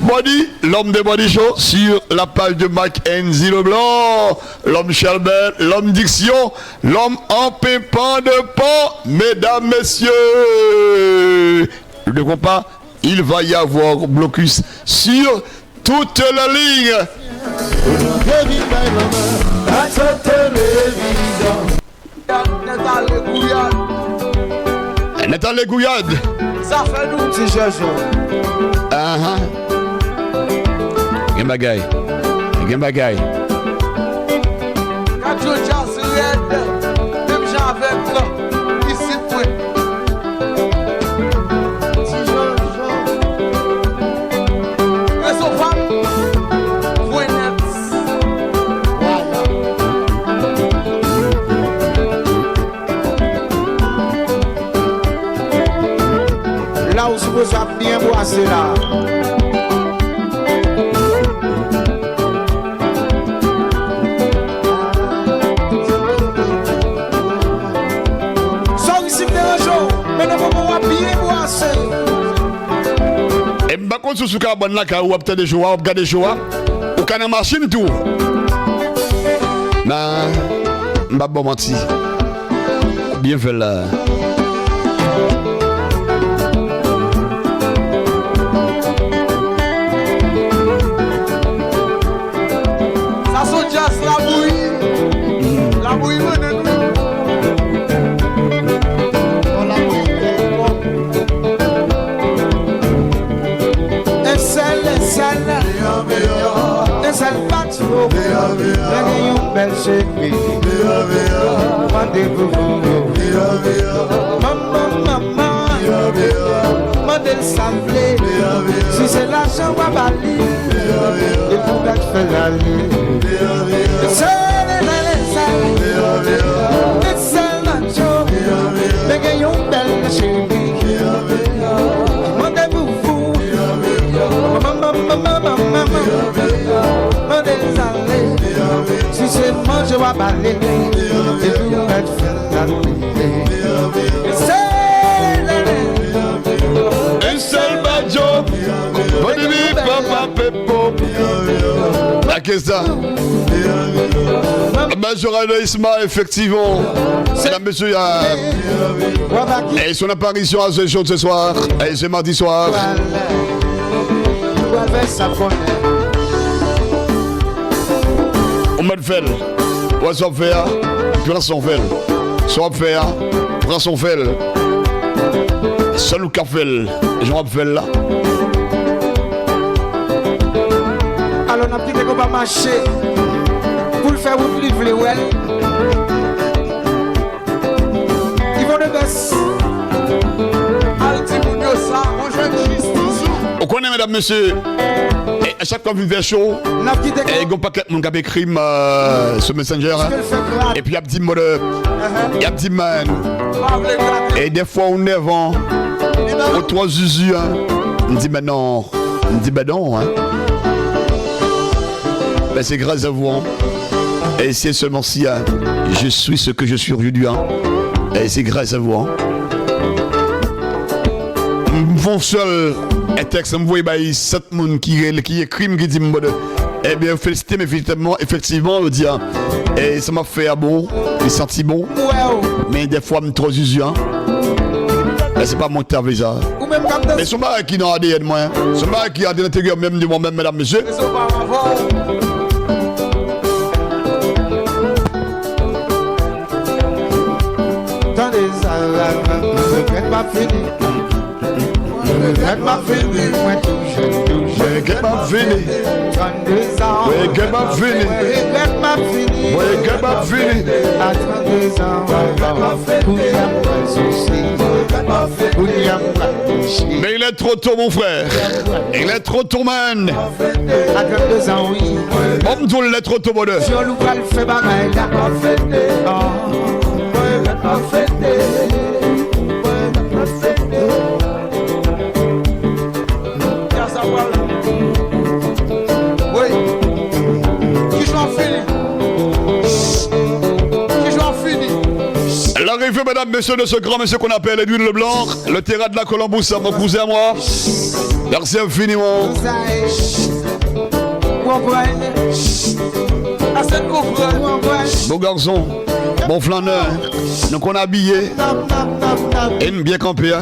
Body, l'homme de Body Show sur la page de Mackenzie Leblanc, l'homme Shelbert, l'homme Diction, l'homme en pépin de pan, mesdames, messieurs. Ne comprends pas, il va y avoir blocus sur toute la ligne. Nathan les Gouillades. Ça fait nous petit Jojo. Bagaille. Gen bagay. Quand je jase red, même j'en avec là, ici point. Si je réseau femme, point net. Voilà. Là où je vous ai bien boissé là. Et m'a contre sous carbone là ou peut-être des jours, regarder des jours ou kana machine tout. Non, m'a bon menti. Bien fait là. Ça son jazz la bouille maintenant. Ensel patro, lage yon bel chéri. Rendez-vous, maman, mandel sablé. Si c'est l'argent ou à Bali, il faut que je fasse la vie. Ensel macho, lage yon bel chéri. Rendez-vous, maman, si c'est manger ou à balai, et vous mettre faire Un seul bajo, papa pepo. La question. Major Isma, effectivement, c'est la monsieur et son apparition à ce jour de ce soir, et ce mardi soir. On m'a fait, on s'en fait, prends son fel, soit fait, prends son fel, seul ou café, j'en fait là. Alors on a dit qu'on va marcher pour le faire vous livrer ouais. Ils vont le baisser. Altimunio ça, on joue juste toujours. On connaît mesdames, messieurs. Et à chaque fois qu'il fait chaud, et il y a un paquet de monde qui a écrit ce messenger. Et puis il y a petit mot de. Il y a petit man. Et des fois on est vent. Aux trois Zuzu. On dit ben non. On dit ben non. Ben c'est grâce à vous. Et c'est seulement si je suis ce que je suis aujourd'hui. Et c'est grâce à vous. Mon seul. Un texte, vous voyez, 7 personnes qui écrivent, qui disent, eh bien, félicité, mais effectivement, on dit, et ça m'a fait bon, j'ai senti bon, mais des fois, je suis trop usé, c'est pas mon travail, ça. Mais c'est pas qui n'a ADN, moi, c'est pas qui a de l'intérieur même de moi-même, mesdames, messieurs. Regrette ma fini, moi toujours. Regrette ma fini. 32 ans. Regrette ma fini. Regrette ma fini. Regrette ma fini. À 32 ans. Mais il est trop tôt, mon frère. Il est trop tôt, man. À 32 ans, oui. Homme tout, il est trop tôt, bonheur. Sur le bras, il fait bagaille. L'arrivée, mesdames, messieurs, de ce grand monsieur qu'on appelle Edwin Leblanc, le terrain de la Colombousse, mon cousin à moi. Merci infiniment. Bon garçon, bon flâneur, nous qu'on a habillé, et nous bien campé,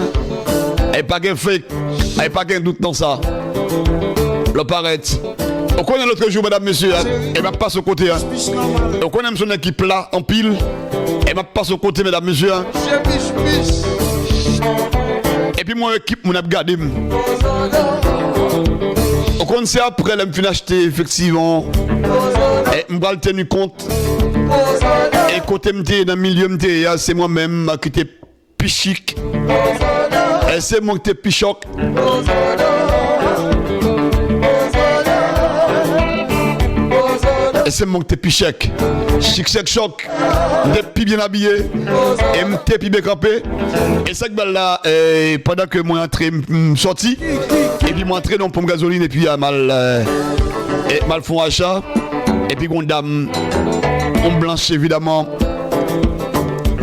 et pas qu'un fake, et pas qu'un doute dans ça. Le paraît. On connaît l'autre jour, mesdames, messieurs, et m'a pas au côté. On connaît son équipe là, en pile, et m'a pas au côté, mesdames, messieurs. Et puis, moi, équipe, mon a gardé. On compte c'est après, là, me acheter effectivement. Et je vais tenir compte. Et côté m'était dans le milieu, c'est moi-même qui était pichic. Et c'est moi qui était pichoc. Et c'est moi qui était pichec. Chic, sec, choc. J'étais bien habillé. Et j'étais bien campé. Et c'est que là, pendant que moi entré, sorti. Et puis moi entré dans le pompe gasoline. Et puis mal font achat. Et puis une dame, on blanche évidemment.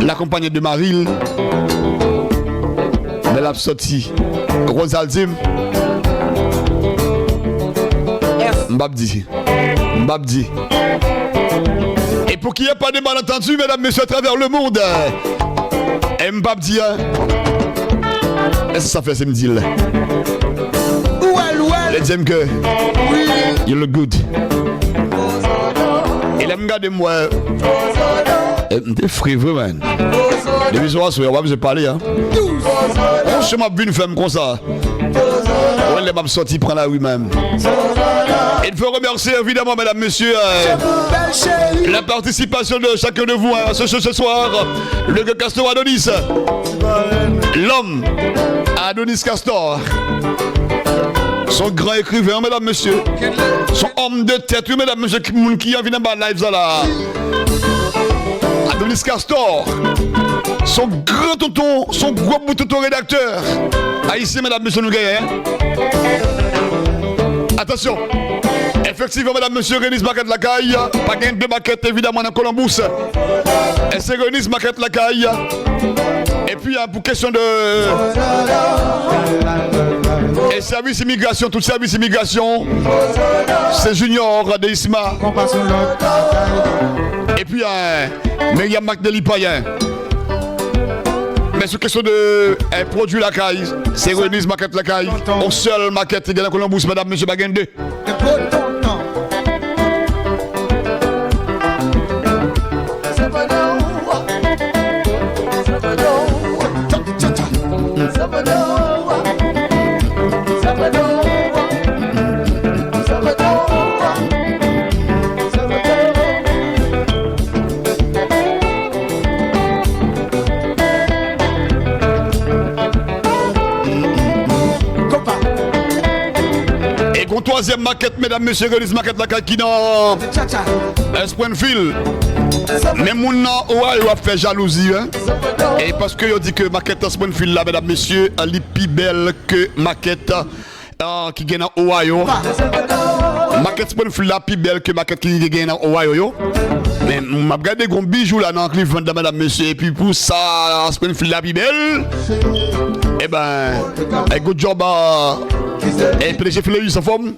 L'accompagnée de Maril. Mais la sortie. Rosaldim. Mbabdi. Et pour qu'il n'y ait pas de malentendus, mesdames, messieurs, à travers le monde, Mbabdi, est-ce que ça fait ce me là? Let's them go. You look good. Et là, regardez-moi. T'es frivole, man. Depuis ce soir, on va vous parler, hein. On se m'a vu une femme comme ça. On les m'a sorti prendre la rue même. Il faut remercier évidemment, mesdames, messieurs, la participation de chacun de vous ce soir. Le gars Castor Adonis. L'homme Adonis Castor. Son grand écrivain, mesdames, messieurs. Son homme de tête, oui, mesdames, messieurs, qui vient dans ma live, là. Adonis Castor. Son grand tonton, son gros bout tonton rédacteur. Ici, mesdames, messieurs, nous gagnons. Attention. Effectivement, mesdames, messieurs, Renis Maquette la caille. Pas gain de maquettes, évidemment, dans Columbus. Et c'est Renis Maquette la caille. Et puis, pour question de. Et service immigration, tout service immigration. C'est Junior de Isma. Et puis, Myriam McNally Payen. Mais sur question de produit la caille, c'est Renis Maquette la caille. On seul maquette dans Columbus, mesdames, messieurs, Bagende. Troisième maquette, mesdames, messieurs, Renis Maquette la qui dans Springfield. Mais mon nom, a fait jalousie. Hein? Et parce que je dis que maquette Springfield là, mesdames, messieurs, elle est plus belle que maquette qui gagne dans Ohio. Maquette Springfield là, plus belle que maquette qui gagne dans Ohio. Mais m'a regardé gros bijoux là dans Cleveland, mesdames, messieurs. Et puis pour ça, Springfield là, plus belle. Eh ben, good job à. Et PDG Fleurus en forme.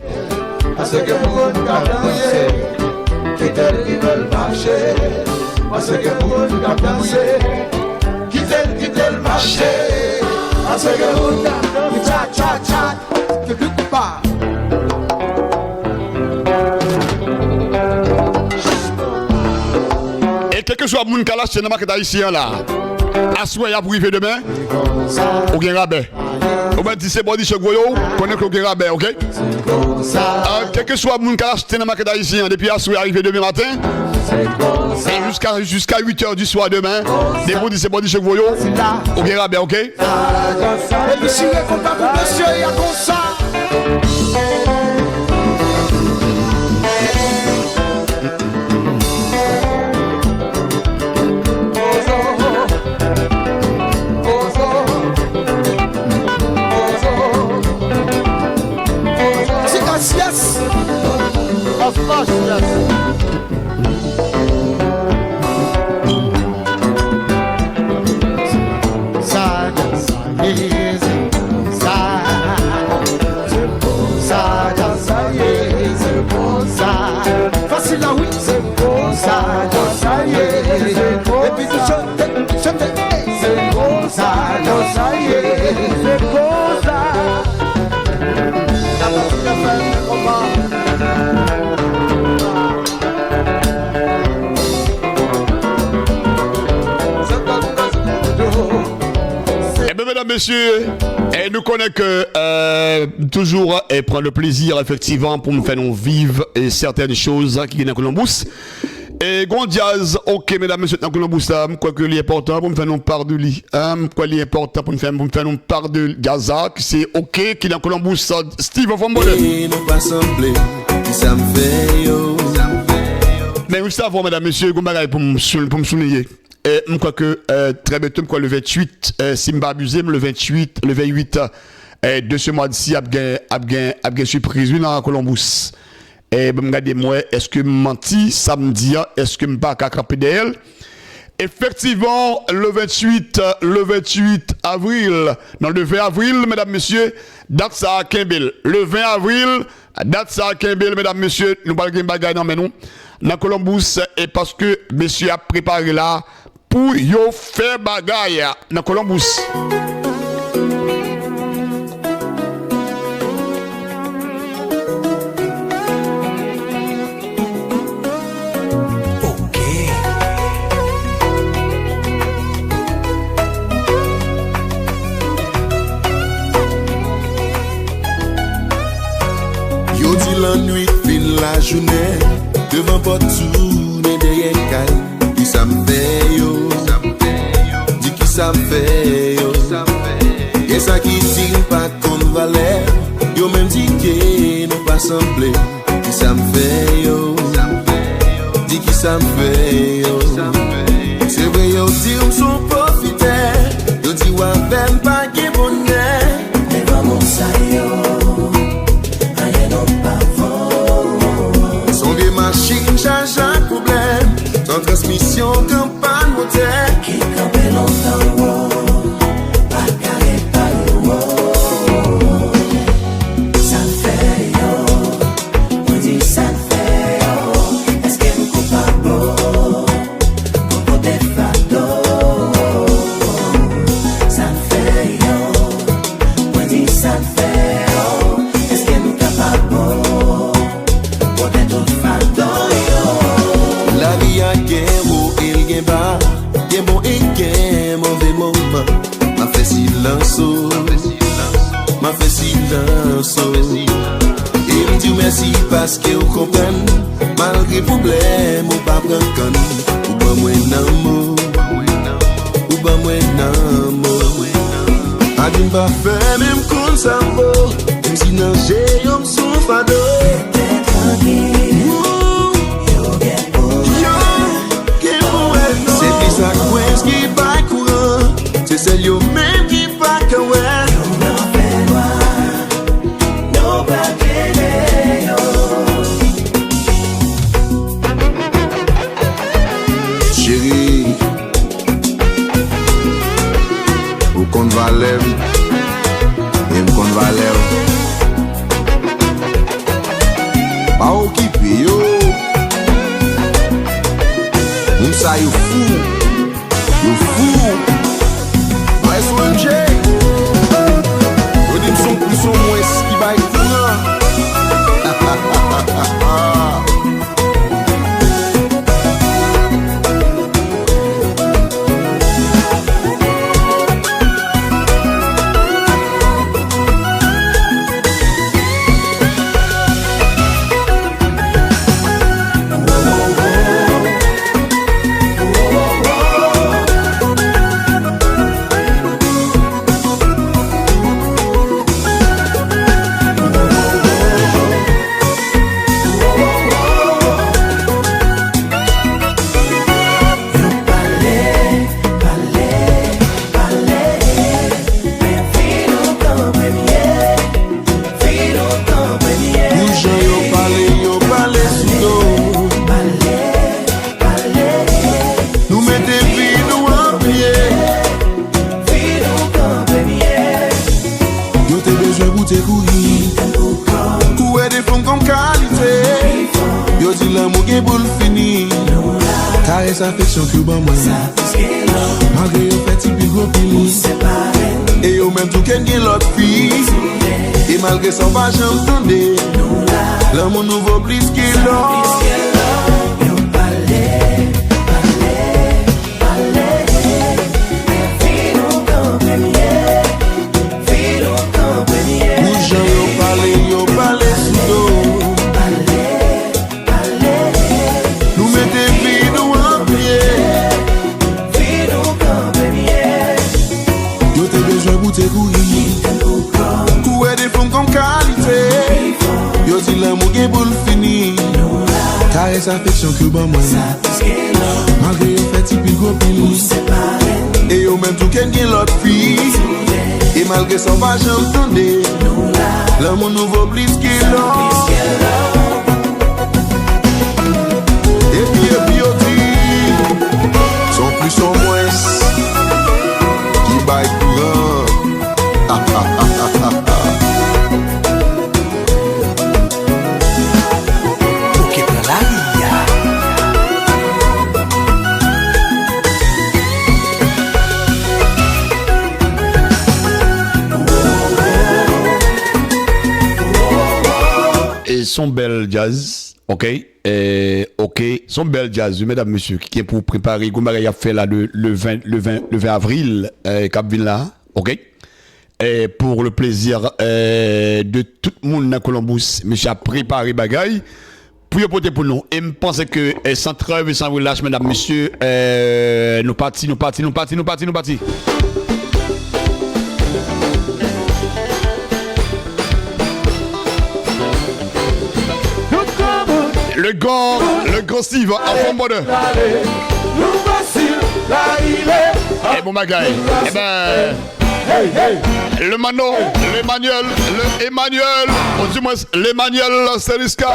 Parce que pour nous danser, quitter le marché. Parce que pour nous danser, quitter le marché. Parce que pour nous danser, que tu pas. Et quel que soit le monde qui a lâché dans la marque haïtienne là, assoyez à priver demain, ou bien rabais. On va dire c'est bon, dit chez Goyo, connaît que vous rabais, ok? Quel que soit le monde qui a acheté dans la marque haïtienne depuis assoyez arrivé demain matin, et jusqu'à 8h du soir demain, des bons dit c'est bon, dit chez Goyo, ou bien rabais, ok? Et puis si les comptables, monsieur, il y a comme ça. Yes. Of course, yes. Facile à oui, c'est beau ça, ça y est. Et puis tu chantes, c'est beau ça, ça y est. C'est beau ça. messieurs, et nous connaissons que toujours prendre le plaisir effectivement pour nous faire nous vivre certaines choses qui sont dans Columbus. Et Gondiaz, ok mesdames et messieurs, dans Columbus, quoi que l'important pour nous faire nous part de lui, quoi l'important pour nous faire nous part de Gaza, qui c'est ok qui est dans Columbus, Steve of Ambole. Mais nous savons mesdames et messieurs, pour me souligner. Et je crois que très bientôt, le 28, si je ne m'abuse, le 28 de ce mois-ci, il y a une surprise dans Columbus. Et je me regarde, moi, est-ce que je menti samedi, est-ce que je ne pas camper d'elle? Effectivement, le 28 avril, non, le 20 avril, mesdames, messieurs, date ça à Kimbel. Le 20 avril, date ça à Kimbel, mesdames, messieurs, nous parlons de bagaille dans nous. Dans Columbus, et parce que messieurs a préparé là pour yo faire bagaille dans Columbus. Yo dit la nuit, fin la journée, devant votre tourner derrière caille. Qui ça me fait yo? Dis qui ça me fait yo? Et ça qui dit pas qu'on valait, yo même dit que nous pas semblé. Qui ça me fait yo? Dis qui ça me fait yo? C'est vrai yo dit on sont profiter, yo dit ouais même pas que bonheur. Mais vraiment ça yo, rien non pas faux. Son vieille machine charge un problème, sans transmission campagne moteur. Qui campait longtemps pas carré pas loin. Ça fait yo, on dit ça fait yo. Est-ce que vous coupable? M'a fait silence. Il me dit merci parce que vous comprenez. Malgré problème, ou pas prendre canne. Ou pas moins d'amour. Ou pas moins d'amour. A dit m'pas faire même comme ça beau. Même si non j'ai un son fado. C'est plus ça qu'est-ce qui va courant. C'est celle yo même qui va courir. Chérie, ou qu'on va lève, et qu'on va lève. Pas occupé yo, on ça yo fou, mais son J, on dit son plus ou moins ce qui va être affection que bon moi malgré au petit plus gros pili et au même tout qu'elle gagne l'autre fille et malgré ça va j'entendre l'amour nouveau plus qu'il l'autre. des femmes comme qualité. Yo dit l'amour est pour le finir. Caresse affection que bon moi. Malgré yo fait pile gros pile. Et yo même tout qu'un l'autre fille. Et malgré ça va j'entendais. L'amour nouveau plus que l'autre. Et puis yo dit son plus son moins qui baille courant. Ok, dans la vie. Et son bel jazz, ok, ok, son bel jazz, mesdames, messieurs, qui est pour préparer, comme il a fait là le 20 avril, Cap là, ok. Et pour le plaisir de tout le monde dans Columbus, monsieur a préparé bagaille pour porter pour nous. Et je pense que sans trêve et sans relâche, mesdames, messieurs, nous partis. Le grand Steve, à fond bonheur. Et bon bagaille. Eh ben. Le Mano, l'Emmanuel, ou du moins l'Emmanuel Seriska,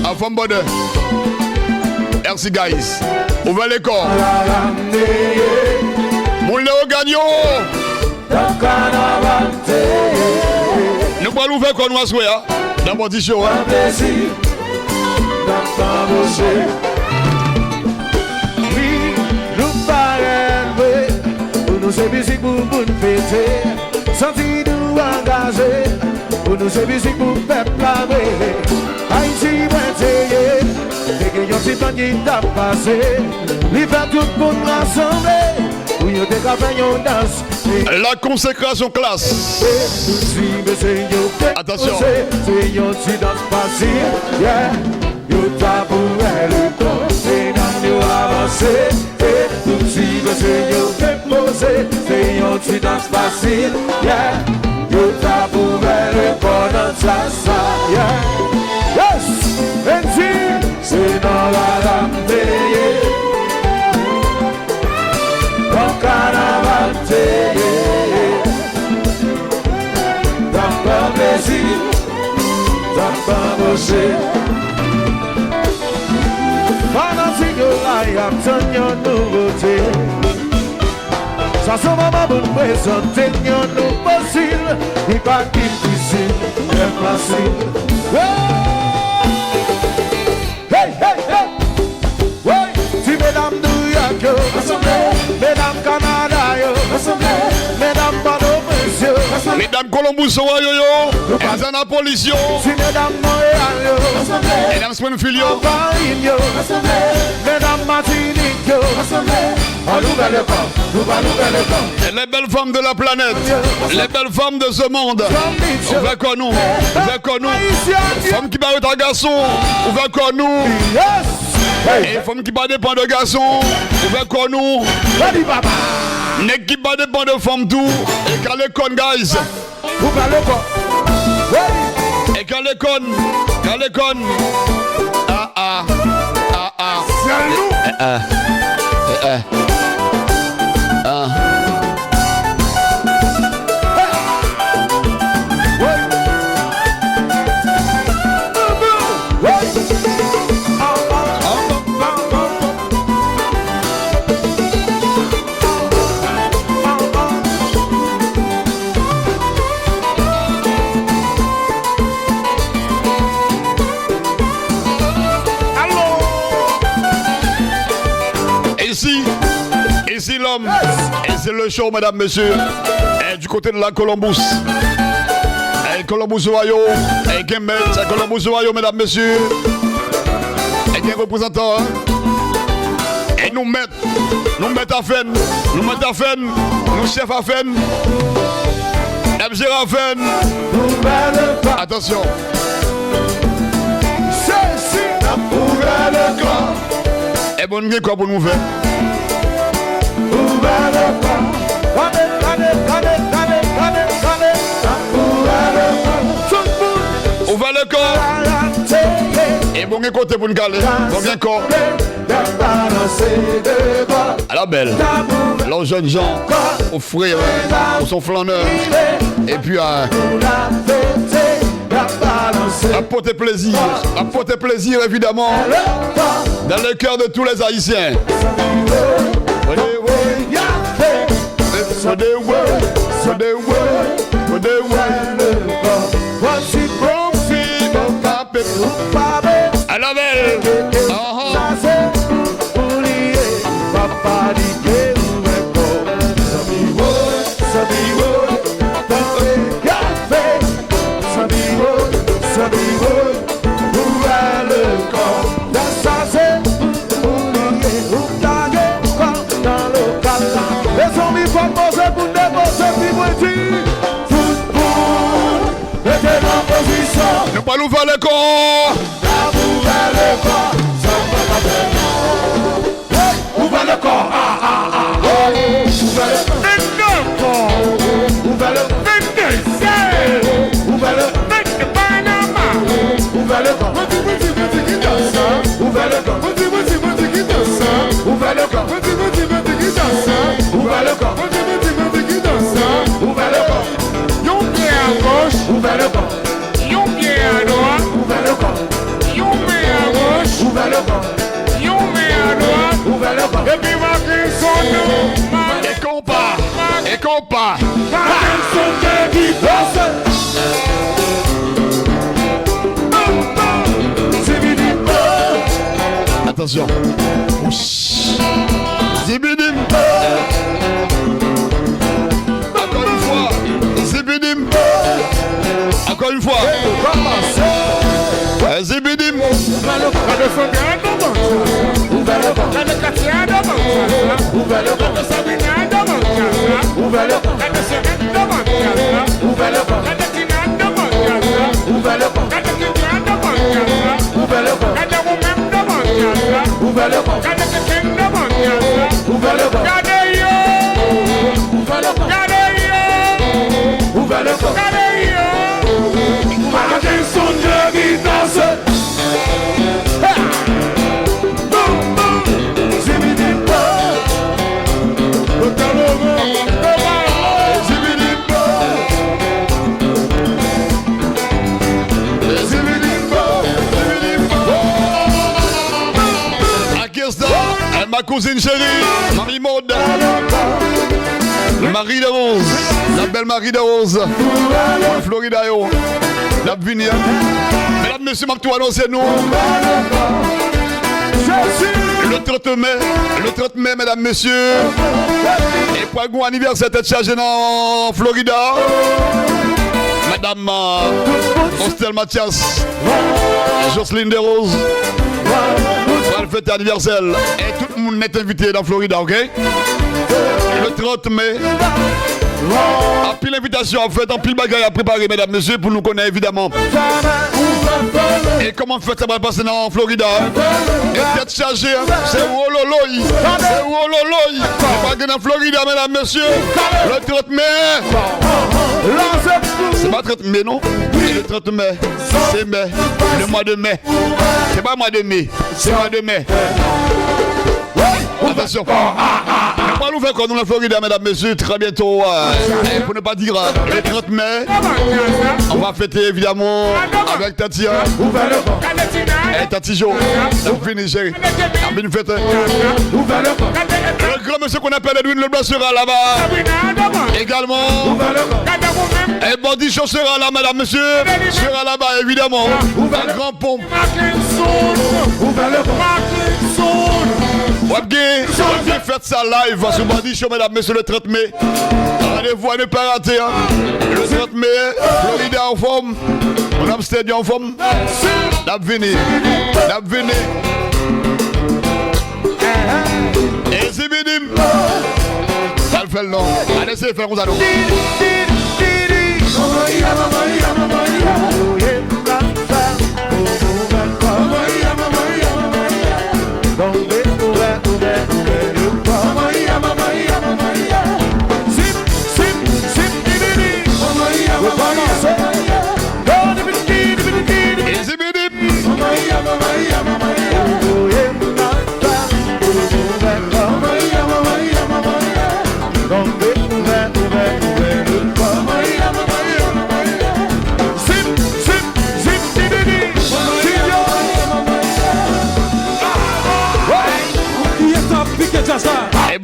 à fond bonheur. Merci, guys. Ouvrez les corps. Mon Léo Gagnon. Nous allons ouvrir quoi nous à souhait, dans mon show. Oui, nous parlons, nous sommes musique pour nous fêter, sentir nous engager, nous sommes musique pour faire planer. Haïti, et que yon si tan qui t'a passé, li fait tout pour nous rassembler, où yon te ka fait yon danse. La consécration classe. Attention. C'est yon si danse facile, yeah. Yo tabouret le corps, c'est dans yo avancé, et tout si c'est yo déposé, c'est yon si danse facile, yeah. Yo tabouret le corps dans ça, yeah. Yes, and si, c'est dans la lame, dans carnaval, dans pas plaisir, dans pas bosser. Pendant que je attends une nouveauté, ça se va pour présenter un nouveau style. Il pas difficile, mais facile. Hey, hey, hey! Oui, si mesdames New York, mesdames Canada, mesdames Bordeaux, monsieur, mesdames Columbus, yo, Annapolis, yo, si mesdames Montréal, mesdames Springfield, yo, mesdames Martinique, on nouvelle époque, les belles femmes de la planète, les belles femmes de ce monde, on va qu'on nous, femmes qui parlent de garçon, on va qu'on nous, et femmes qui parlent dépend de garçon, on va qu'on nous, nèg qui parlent dépend de femmes tout, et quand les cons, guys, et quand les cons, Ici l'homme, et c'est le show, mesdames, messieurs, et du côté de la Columbus. Et Columbus, Ohio, et Gambit, Columbus, Ohio, mesdames, messieurs, et des représentants, et nous mettons à fin, nous chefs à fin, MG à fin. Attention. Et bon, quoi pour nous faire? le corps. Et bon, côté pour nous caler. Bon, bien corps. À la belle. Leurs jeunes gens, aux frères, aux son flâneurs. Et puis à apporter plaisir évidemment dans le cœur de tous les Haïtiens. À la belle. Nous pas nous faire le corps. Ouvre le corps. Et compas. Attention. Zibidim. Encore une fois. Zibidim. Encore une fois. Zibidim. Ma cousine chérie, Marie Maud, Marie de Rose, la belle Marie de Rose, Florida, la Vinia. Mesdames, messieurs, m'a tout annoncé nous. Le 30 mai, mesdames, messieurs, et pour un gros anniversaire, tête chargée dans Florida. Madame Hostel Mathias, Jocelyne de Rose. Le fête anniversaire et tout le monde est invité dans Florida, ok? Le 30 mai, en pile invitation, en fait, en pile bagaille à préparer, mesdames, messieurs, pour nous connaître évidemment. Et comment fête ça va passer dans Florida? Et tête chargée, c'est Wololoï. C'est Wololoï. On va dans Florida, mesdames, messieurs. Le 30 mai. C'est pas 30 mai, non? Le 30 mai, c'est mai. Le mois de mai. C'est pas le mois de mai, c'est le mois de mai. Attention. On va nous faire comme nous la Florida, mesdames, messieurs, très bientôt. Pour ne pas dire le 30 mai, on va fêter évidemment avec Tati. Et Tati Jo. Donc fini, chérie. Une fête. Le grand monsieur qu'on appelle Edwin Leblanc sera là-bas. Également. Et Bandichon sera là, mesdames, messieurs. Sera là-bas, évidemment. Un grand pompe. Faites ça live sur Bandichon, mesdames, messieurs, le 30 mai. Rendez-vous à ne pas rater. Le 30 mai, Florida en forme. On a Stadium en forme. D'Abveni. Et Zibidim. Ça le fait le nom. Allez, c'est faire, on a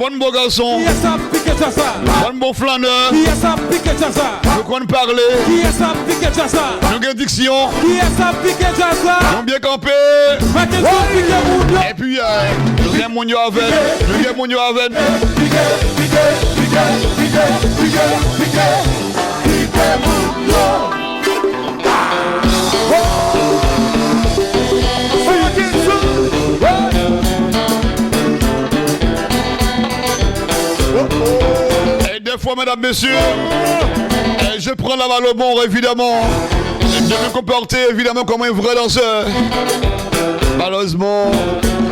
bon beau garçon. Qui est ça piqué ça? Bon beau flâneur. Qui est ça piqué ça? Nous qu'on parler. Qui est ça piqué ça? Nous avons diction. Qui est ça piqué ça? Nous bien campé. Et puis, nous avons mon avec. Nous avons mon avec. Et des fois, mesdames, messieurs, je prends la balle au bon, évidemment, de me comporter, évidemment, comme un vrai danseur. Malheureusement,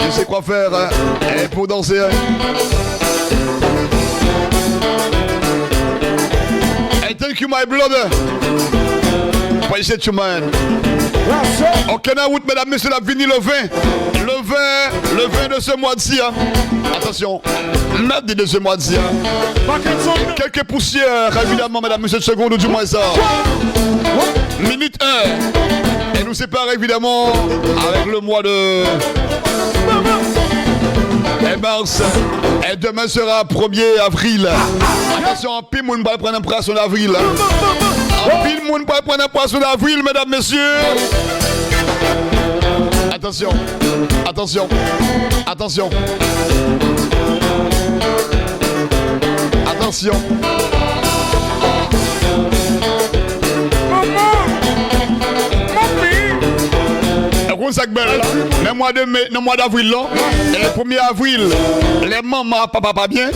je sais quoi faire pour danser. And thank you, my brother. Appreciate you, man. On Kennawood, mesdames, messieurs, la vini le 20. Le 20 de ce mois-ci. Hein. Attention, mardi de ce mois-ci. Hein. Quelques poussières, évidemment, mesdames, messieurs, de seconde ou du moins ça. Minute 1. Et nous sépare, évidemment, avec le mois de mars. Et demain sera 1er avril. Attention, en pile, on va prendre un poisson d'avril. En pile, on va prendre un poisson d'avril, mesdames, messieurs. Attention, attention, attention. Attention. Le mois de mai, le mois d'avril, et le 1er avril, les mamans, papa pas bien.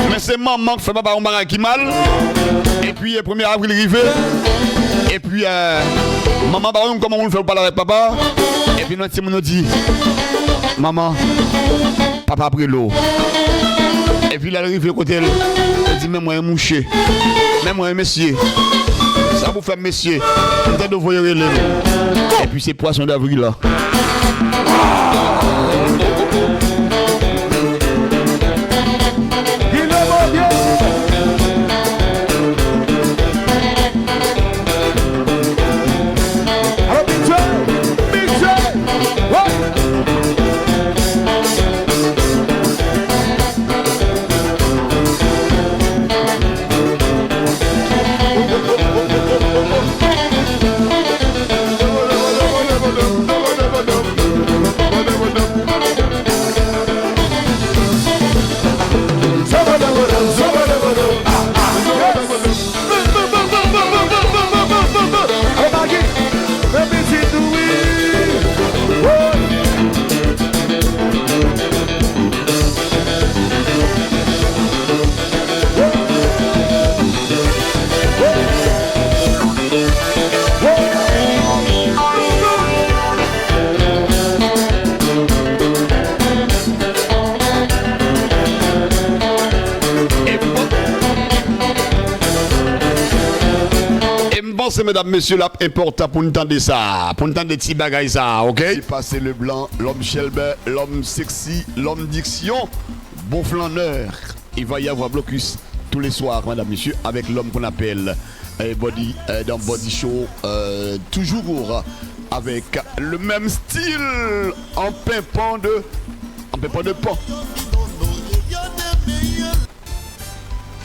Mais c'est maman qui fait papa un qui mal. Et puis le 1er avril arrivé. Et puis maman par exemple comment on le fait parler avec papa. Et puis notre petit nous dit maman, papa a pris l'eau. Et puis il arrive au côté, il dit même moi un mouché. Même moi un messier. Ça vous fait messier. Peut-être de voyer les. Et puis c'est poisson d'avril là. Mesdames, messieurs, là, important pour nous entendre ça, pour nous entendre des petits bagailles ça, ok? C'est passé le blanc, l'homme Shelby, l'homme sexy, l'homme diction, bon flâneur. Il va y avoir blocus tous les soirs, mesdames, messieurs, avec l'homme qu'on appelle Body, dans Body Show, toujours avec le même style, en pimpant de pan.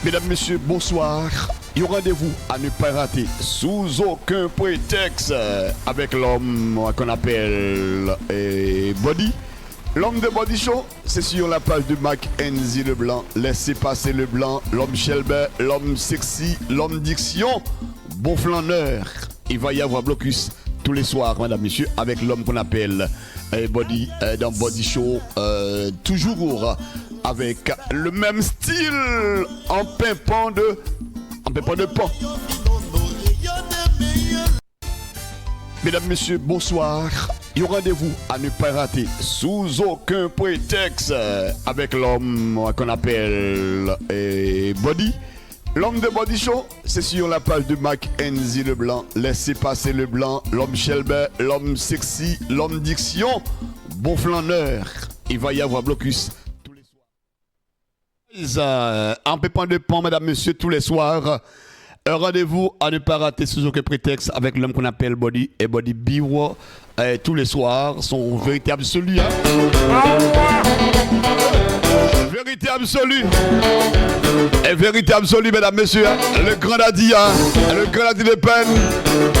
Mesdames, messieurs, bonsoir. Et rendez-vous à ne pas rater sous aucun prétexte avec l'homme qu'on appelle Body. L'homme de Body Show, c'est sur la page de Mackenzie Leblanc. Laissez passer le blanc, l'homme Shelby, l'homme sexy, l'homme diction, bon flâneur. Il va y avoir blocus tous les soirs, mesdames, messieurs, avec l'homme qu'on appelle Body dans Body Show, toujours avec le même style en pimpant de pan. Mesdames, messieurs, bonsoir. Et rendez-vous à ne pas rater sous aucun prétexte avec l'homme qu'on appelle Body. L'homme de Body Show, c'est sur la page de Mackenzie Leblanc. Laissez passer le blanc, l'homme Shelby, l'homme sexy, l'homme diction, bon flâneur. Il va y avoir blocus tous les soirs. En pépin de pan, mesdames, messieurs, tous les soirs. Un rendez-vous à ne pas rater sous aucun prétexte avec l'homme qu'on appelle Body et Body Biwa. Tous les soirs, son véritable celui. Hein? Vérité absolue. Et vérité absolue, mesdames, messieurs. Le grand Daddy, le grand Daddy de peine.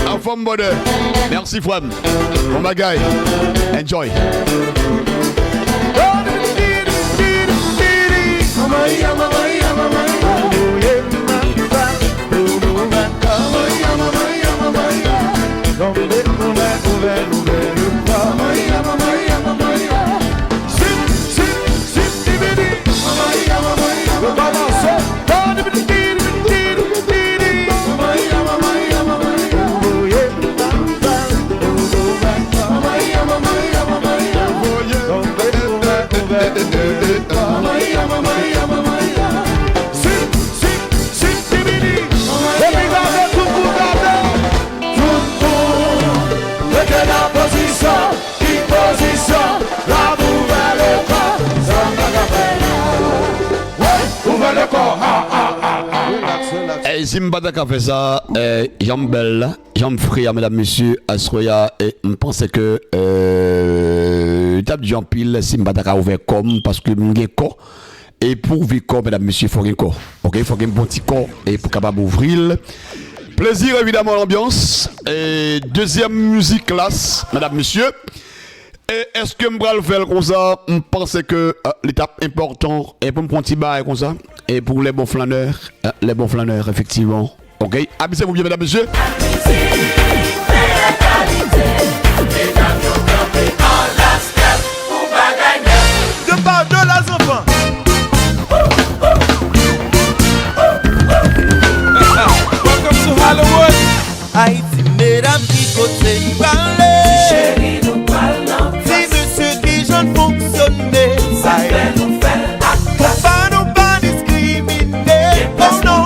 En forme bonheur. Merci, Fouam. Bon bagaille. Enjoy. Et Zimbabwe a fait ça, jambe belle, jambe frère, mesdames, messieurs, Asroya, et je pense que l'étape du pile, Zimbabwe a ouvert comme parce que j'ai corps. Et pour vivre corps, mesdames, messieurs, il faut un corps. Ok, il faut un bon petit corps et pour capable ouvrir. Plaisir évidemment l'ambiance. Et deuxième musique classe, mesdames, messieurs. Et est-ce que je vais le faire comme ça? Je pense que l'étape importante est pour me prendre un petit bail comme ça. Et pour les bons flâneurs, effectivement. Ok, amusez-vous bien, mesdames, messieurs. De part de la enfants. Welcome to Hollywood. Haïti, mesdames qui côté nous parler. Chérie, nous parlons. Si monsieur qui j'en fonctionner. Ça fait nous faire Faut pas nous pas discriminer. Oh non.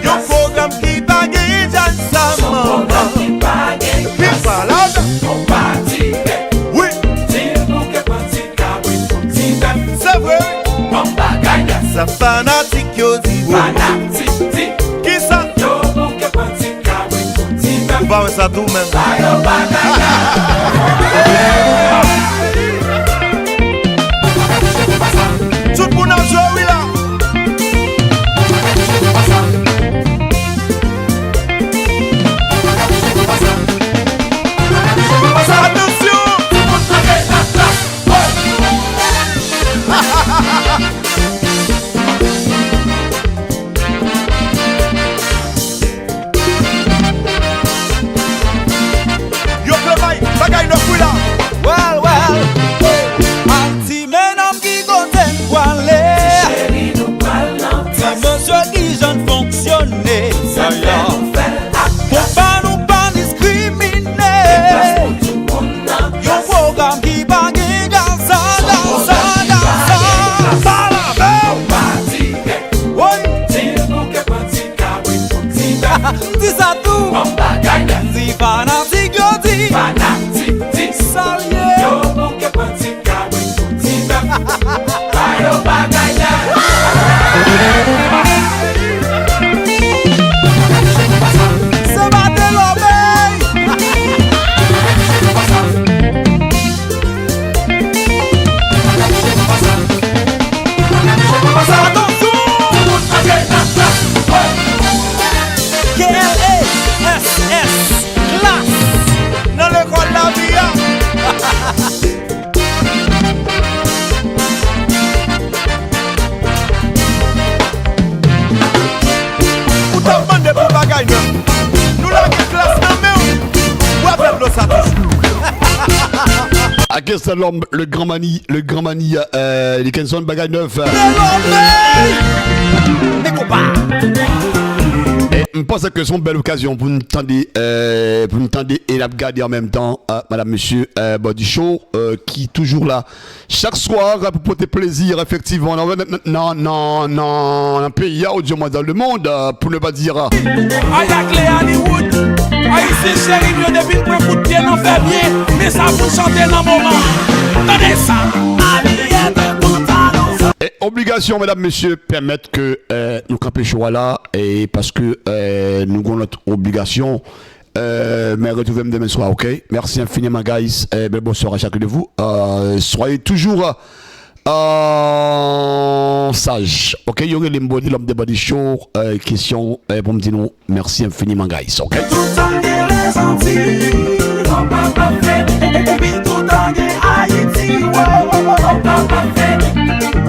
Y'a un programme qui va gagner ensemble. qui bague. Qui parle? On partit. Oui, Dis-nous que petit cabri. Dis-nous c'est vrai. on bagaille. Ça fanatique yo dit. Panati. Qui ça? Yo que petit cabri. Dis-nous Bah ouais, ça tout même. yo bagaille. Tout le monde a joué, oui là. Attention. Yo plebay, bagay no fou là. Well, anti menom qui content aller. Chérie, nous parlons. Si monsieur qui jeune fonctionner. Ça fait nous faire Faut pas nous pas discriminer. tout le monde. Yon programme qui va gagner dans ça. Parle On partit. oui, Dis-nous que petit cabri. Dis-nous dis ça tout. on bagaille. Si fanatique yo dit. Panati. Salier. Yo que petit cabri. Dis-nous yo bagaille. Se battre l'obéi. Attention. K-L-A-S-S. Classe. Dans l'école la vie. Ou t'as demandé pour bagaille non? Nous la classe dans nous. Ou avec l'eau ça toujours. À quel c'est l'homme, le grand mani, les Kenson Bagay 9. Mes copains. Et je pense que c'est une belle occasion pour nous tendre et la regarder en même temps, madame, monsieur, Body Show, qui est toujours là chaque soir pour porter plaisir, effectivement, dans un pays, ou du moins dans le monde, pour ne pas dire. Ayak les Hollywood, Haïti chéri, mieux depuis le point coup de pied, non fait bien, mais ça vous chanter dans le moment. Tenez ça, allié de pantalon. Et obligation, mesdames, messieurs, permettre que nous campions choix là, et parce que nous avons notre obligation. Mais retrouvez-moi demain soir, ok? Merci infiniment, guys. Bel bonsoir à chacun de vous. Soyez toujours Sage. Ok, il y aurait l'homme de Body Show. Question pour me dire non. Merci infiniment, guys. Ok. Tout en les Antilles, on va pas faire. Et puis tout en Haïti, on va pas faire.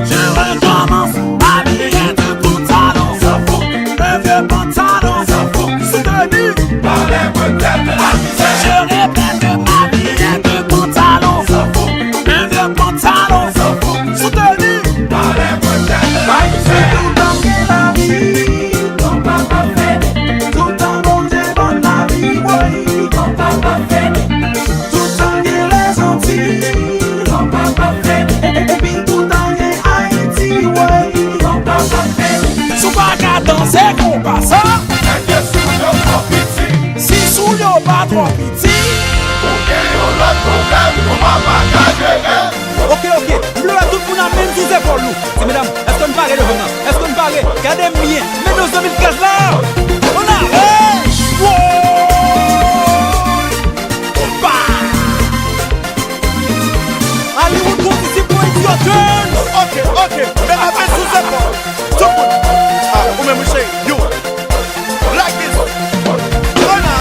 Je recommence à briller de pantalon, ça fout. Le vieux pantalon, ça fout. Soutenu par les bretelles de la misère. Je répète ma briller de pantalon, ça fout. Le vieux pantalon, ça fout. Soutenu par les bretelles de la misère. Tout en la vie, on va pas faire. Tout en bon Dieu, bon la vie, oui, on va pas faire. Tout en les Antilles, on va pas faire. Et puis tout en Haïti, oui, on va pas faire. Sous pas qu'à danser qu'on passe, si sous yo pas trop petit, ok, bleu à tout le monde a même 12 épaules nous. C'est mesdames, est-ce qu'on parle de vraiment? Est-ce qu'on parle? Regardez bien, mais dans 2015 là, on arrête. Hollywood participe pour une turn. Ok, mais avec sous épaules. Tout le monde. Ah, ou même chez you. Like this. On a